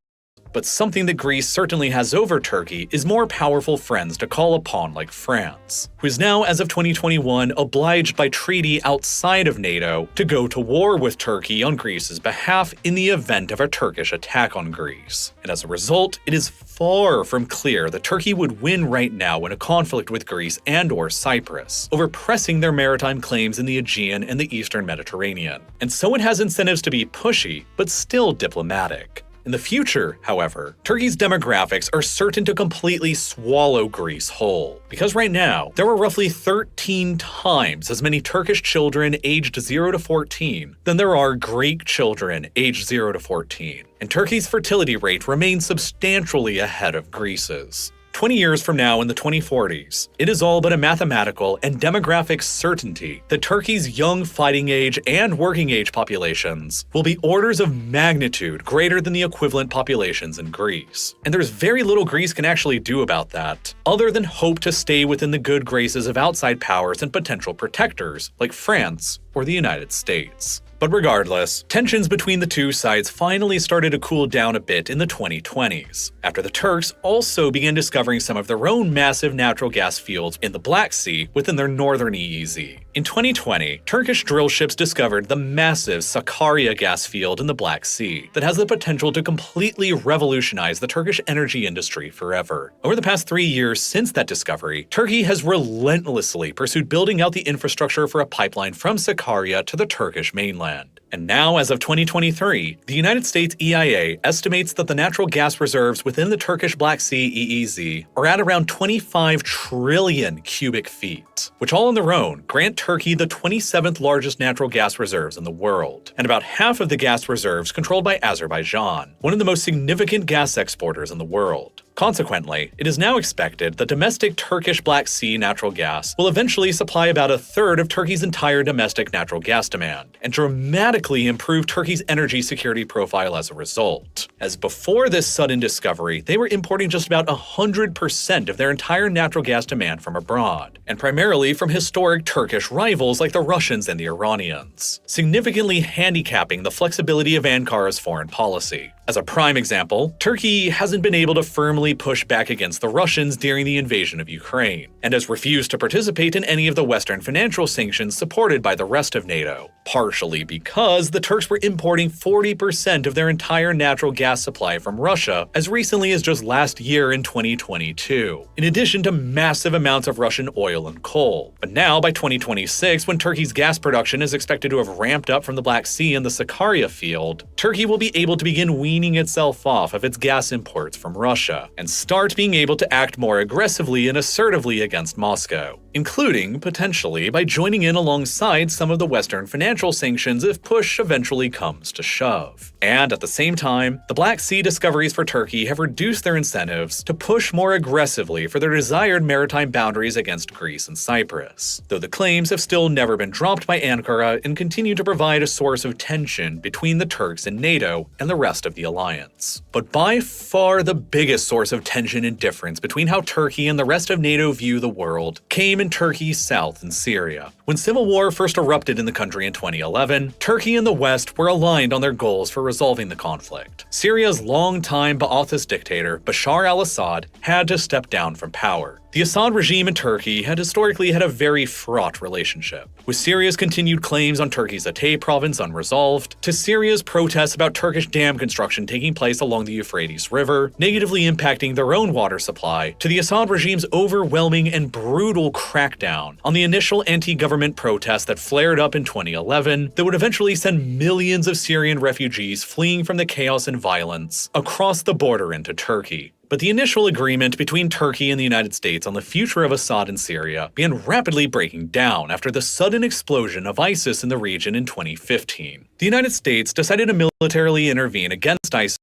But something that Greece certainly has over Turkey is more powerful friends to call upon like France, who is now, as of 2021, obliged by treaty outside of NATO to go to war with Turkey on Greece's behalf in the event of a Turkish attack on Greece. And as a result, it is far from clear that Turkey would win right now in a conflict with Greece and/or Cyprus, over pressing their maritime claims in the Aegean and the Eastern Mediterranean. And so it has incentives to be pushy, but still diplomatic. In the future, however, Turkey's demographics are certain to completely swallow Greece whole, because right now, there are roughly 13 times as many Turkish children aged 0 to 14 than there are Greek children aged 0 to 14, and Turkey's fertility rate remains substantially ahead of Greece's. 20 years from now in the 2040s, it is all but a mathematical and demographic certainty that Turkey's young fighting age and working age populations will be orders of magnitude greater than the equivalent populations in Greece. And there's very little Greece can actually do about that, other than hope to stay within the good graces of outside powers and potential protectors like France or the United States. But regardless, tensions between the two sides finally started to cool down a bit in the 2020s, after the Turks also began discovering some of their own massive natural gas fields in the Black Sea within their northern EEZ. In 2020, Turkish drill ships discovered the massive Sakarya gas field in the Black Sea that has the potential to completely revolutionize the Turkish energy industry forever. Over the past 3 years since that discovery, Turkey has relentlessly pursued building out the infrastructure for a pipeline from Sakarya to the Turkish mainland. And now, as of 2023, the United States EIA estimates that the natural gas reserves within the Turkish Black Sea EEZ are at around 25 trillion cubic feet, which all on their own grant Turkey the 27th largest natural gas reserves in the world, and about half of the gas reserves controlled by Azerbaijan, one of the most significant gas exporters in the world. Consequently, it is now expected that domestic Turkish Black Sea natural gas will eventually supply about a third of Turkey's entire domestic natural gas demand, and dramatically improve Turkey's energy security profile as a result. As before this sudden discovery, they were importing just about 100% of their entire natural gas demand from abroad, and primarily from historic Turkish rivals like the Russians and the Iranians, significantly handicapping the flexibility of Ankara's foreign policy. As a prime example, Turkey hasn't been able to firmly push back against the Russians during the invasion of Ukraine, and has refused to participate in any of the Western financial sanctions supported by the rest of NATO, partially because the Turks were importing 40% of their entire natural gas supply from Russia as recently as just last year in 2022, in addition to massive amounts of Russian oil and coal. But now, by 2026, when Turkey's gas production is expected to have ramped up from the Black Sea and the Sakarya field, Turkey will be able to begin weaning itself off of its gas imports from Russia, and start being able to act more aggressively and assertively against Moscow. including, potentially, by joining in alongside some of the Western financial sanctions if push eventually comes to shove. And at the same time, the Black Sea discoveries for Turkey have reduced their incentives to push more aggressively for their desired maritime boundaries against Greece and Cyprus, though the claims have still never been dropped by Ankara and continue to provide a source of tension between the Turks and NATO and the rest of the alliance. But by far the biggest source of tension and difference between how Turkey and the rest of NATO view the world came in Turkey's south and Syria. When civil war first erupted in the country in 2011, Turkey and the West were aligned on their goals for resolving the conflict. Syria's longtime Ba'athist dictator, Bashar al-Assad, had to step down from power. The Assad regime in Turkey had historically had a very fraught relationship, with Syria's continued claims on Turkey's Hatay province unresolved, to Syria's protests about Turkish dam construction taking place along the Euphrates River, negatively impacting their own water supply, to the Assad regime's overwhelming and brutal crackdown on the initial anti-government protests that flared up in 2011 that would eventually send millions of Syrian refugees fleeing from the chaos and violence across the border into Turkey. But the initial agreement between Turkey and the United States on the future of Assad in Syria began rapidly breaking down after the sudden explosion of ISIS in the region in 2015. The United States decided to militarily intervene against ISIS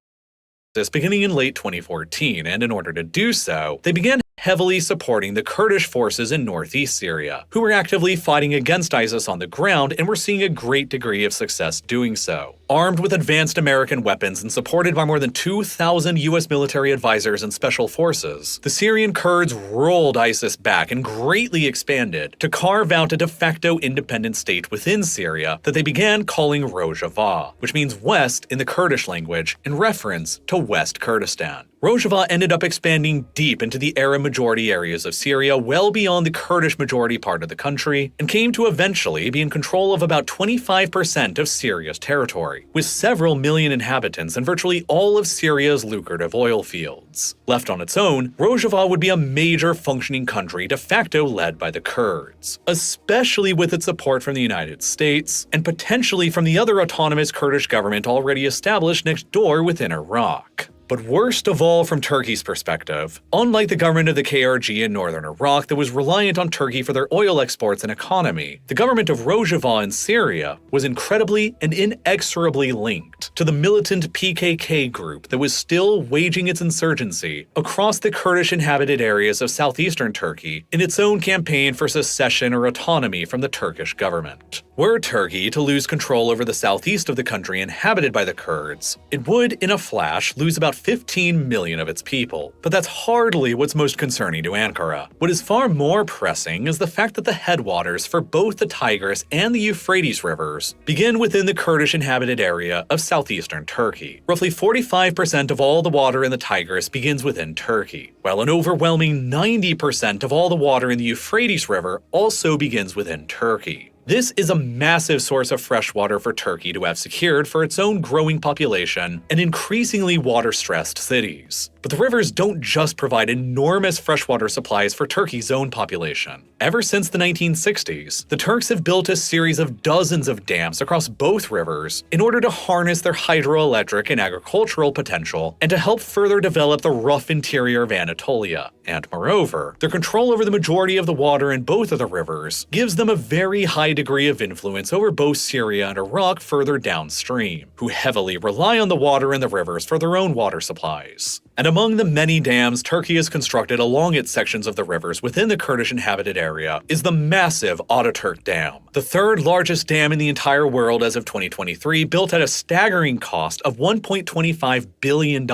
beginning in late 2014, and in order to do so, they began heavily supporting the Kurdish forces in northeast Syria, who were actively fighting against ISIS on the ground and were seeing a great degree of success doing so. Armed with advanced American weapons and supported by more than 2,000 US military advisors and special forces, the Syrian Kurds rolled ISIS back and greatly expanded to carve out a de facto independent state within Syria that they began calling Rojava, which means west in the Kurdish language in reference to West Kurdistan. Rojava ended up expanding deep into the Arab majority areas of Syria well beyond the Kurdish majority part of the country, and came to eventually be in control of about 25% of Syria's territory, with several million inhabitants and virtually all of Syria's lucrative oil fields. Left on its own, Rojava would be a major functioning country de facto led by the Kurds, especially with its support from the United States, and potentially from the other autonomous Kurdish government already established next door within Iraq. But worst of all from Turkey's perspective, unlike the government of the KRG in northern Iraq that was reliant on Turkey for their oil exports and economy, the government of Rojava in Syria was incredibly and inexorably linked to the militant PKK group that was still waging its insurgency across the Kurdish inhabited areas of southeastern Turkey in its own campaign for secession or autonomy from the Turkish government. Were Turkey to lose control over the southeast of the country inhabited by the Kurds, it would, in a flash, lose about 15 million of its people. But that's hardly what's most concerning to Ankara. What is far more pressing is the fact that the headwaters for both the Tigris and the Euphrates rivers begin within the Kurdish inhabited area of southeastern Turkey. Roughly 45% of all the water in the Tigris begins within Turkey, while an overwhelming 90% of all the water in the Euphrates River also begins within Turkey. This is a massive source of fresh water for Turkey to have secured for its own growing population and increasingly water-stressed cities. But the rivers don't just provide enormous freshwater supplies for Turkey's own population. Ever since the 1960s, the Turks have built a series of dozens of dams across both rivers in order to harness their hydroelectric and agricultural potential and to help further develop the rough interior of Anatolia. And moreover, their control over the majority of the water in both of the rivers gives them a very high degree of influence over both Syria and Iraq further downstream, who heavily rely on the water in the rivers for their own water supplies. And among the many dams Turkey has constructed along its sections of the rivers within the Kurdish inhabited area is the massive Ataturk Dam, the third largest dam in the entire world as of 2023, built at a staggering cost of $1.25 billion,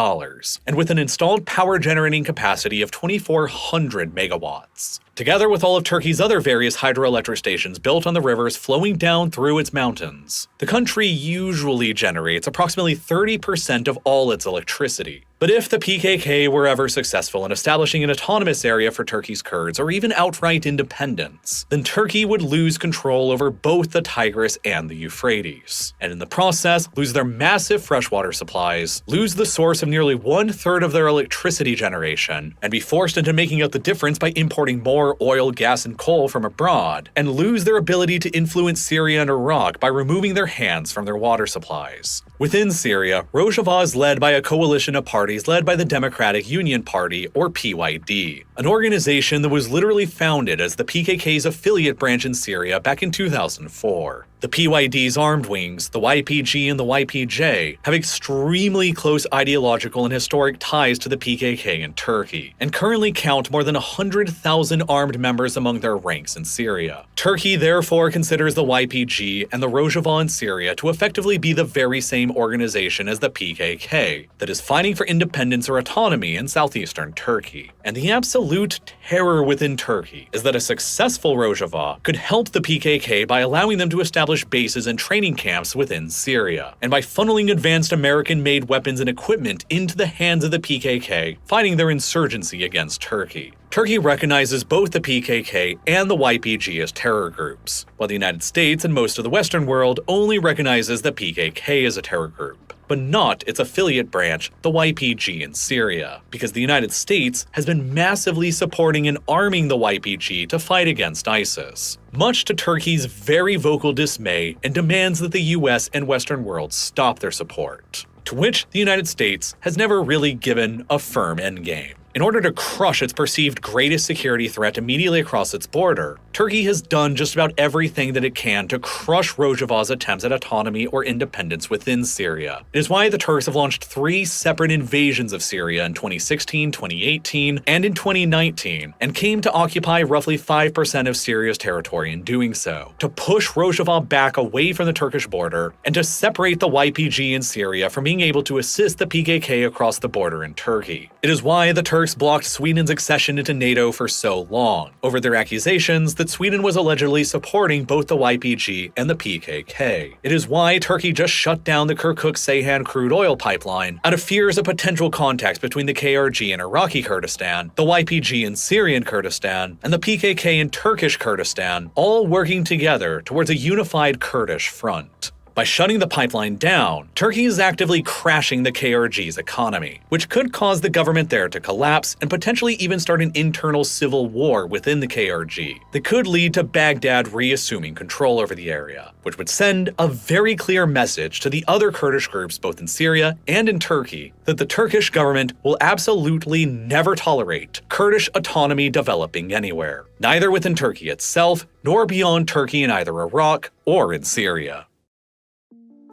and with an installed power generating capacity of 2,400 megawatts. Together with all of Turkey's other various hydroelectric stations built on the rivers flowing down through its mountains, the country usually generates approximately 30% of all its electricity. But if the PKK were ever successful in establishing an autonomous area for Turkey's Kurds or even outright independence, then Turkey would lose control over both the Tigris and the Euphrates, and in the process lose their massive freshwater supplies, lose the source of nearly 1/3 of their electricity generation, and be forced into making up the difference by importing more power oil, gas, and coal from abroad, and lose their ability to influence Syria and Iraq by removing their hands from their water supplies. Within Syria, Rojava is led by a coalition of parties led by the Democratic Union Party, or PYD, an organization that was literally founded as the PKK's affiliate branch in Syria back in 2004. The PYD's armed wings, the YPG and the YPJ, have extremely close ideological and historic ties to the PKK in Turkey, and currently count more than 100,000 armed members among their ranks in Syria. Turkey therefore considers the YPG and the Rojava in Syria to effectively be the very same organization as the PKK, that is fighting for independence or autonomy in southeastern Turkey. And the absolute terror within Turkey is that a successful Rojava could help the PKK by allowing them to establish bases and training camps within Syria, and by funneling advanced American-made weapons and equipment into the hands of the PKK, fighting their insurgency against Turkey. Turkey recognizes both the PKK and the YPG as terror groups, while the United States and most of the Western world only recognizes the PKK as a terror group, but not its affiliate branch, the YPG in Syria, because the United States has been massively supporting and arming the YPG to fight against ISIS, much to Turkey's very vocal dismay and demands that the US and Western world stop their support, to which the United States has never really given a firm endgame. In order to crush its perceived greatest security threat immediately across its border, Turkey has done just about everything that it can to crush Rojava's attempts at autonomy or independence within Syria. It is why the Turks have launched 3 separate invasions of Syria in 2016, 2018, and in 2019, and came to occupy roughly 5% of Syria's territory in doing so, to push Rojava back away from the Turkish border, and to separate the YPG in Syria from being able to assist the PKK across the border in Turkey. It is why the Turks blocked Sweden's accession into NATO for so long, over their accusations that Sweden was allegedly supporting both the YPG and the PKK. It is why Turkey just shut down the Kirkuk-Ceyhan crude oil pipeline out of fears of potential contacts between the KRG in Iraqi Kurdistan, the YPG in Syrian Kurdistan, and the PKK in Turkish Kurdistan, all working together towards a unified Kurdish front. By shutting the pipeline down, Turkey is actively crashing the KRG's economy, which could cause the government there to collapse and potentially even start an internal civil war within the KRG that could lead to Baghdad reassuming control over the area, which would send a very clear message to the other Kurdish groups both in Syria and in Turkey that the Turkish government will absolutely never tolerate Kurdish autonomy developing anywhere, neither within Turkey itself nor beyond Turkey in either Iraq or in Syria.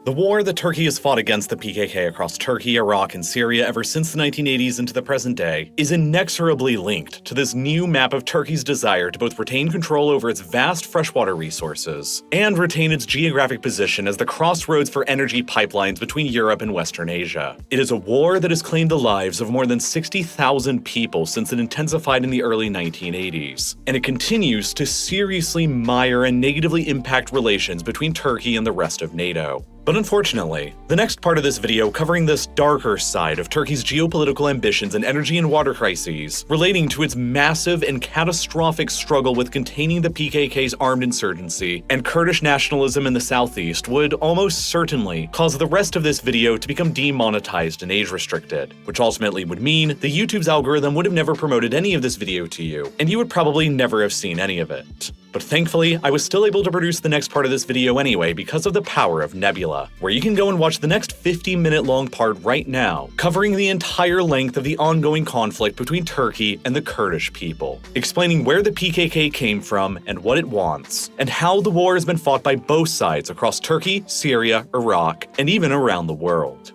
The war that Turkey has fought against the PKK across Turkey, Iraq, and Syria ever since the 1980s into the present day is inexorably linked to this new map of Turkey's desire to both retain control over its vast freshwater resources and retain its geographic position as the crossroads for energy pipelines between Europe and Western Asia. It is a war that has claimed the lives of more than 60,000 people since it intensified in the early 1980s, and it continues to seriously mire and negatively impact relations between Turkey and the rest of NATO. But unfortunately, the next part of this video covering this darker side of Turkey's geopolitical ambitions and energy and water crises, relating to its massive and catastrophic struggle with containing the PKK's armed insurgency and Kurdish nationalism in the southeast, would almost certainly cause the rest of this video to become demonetized and age-restricted, which ultimately would mean that YouTube's algorithm would have never promoted any of this video to you, and you would probably never have seen any of it. But thankfully, I was still able to produce the next part of this video anyway because of the power of Nebula, where you can go and watch the next 50-minute long part right now, covering the entire length of the ongoing conflict between Turkey and the Kurdish people, explaining where the PKK came from and what it wants, and how the war has been fought by both sides across Turkey, Syria, Iraq, and even around the world.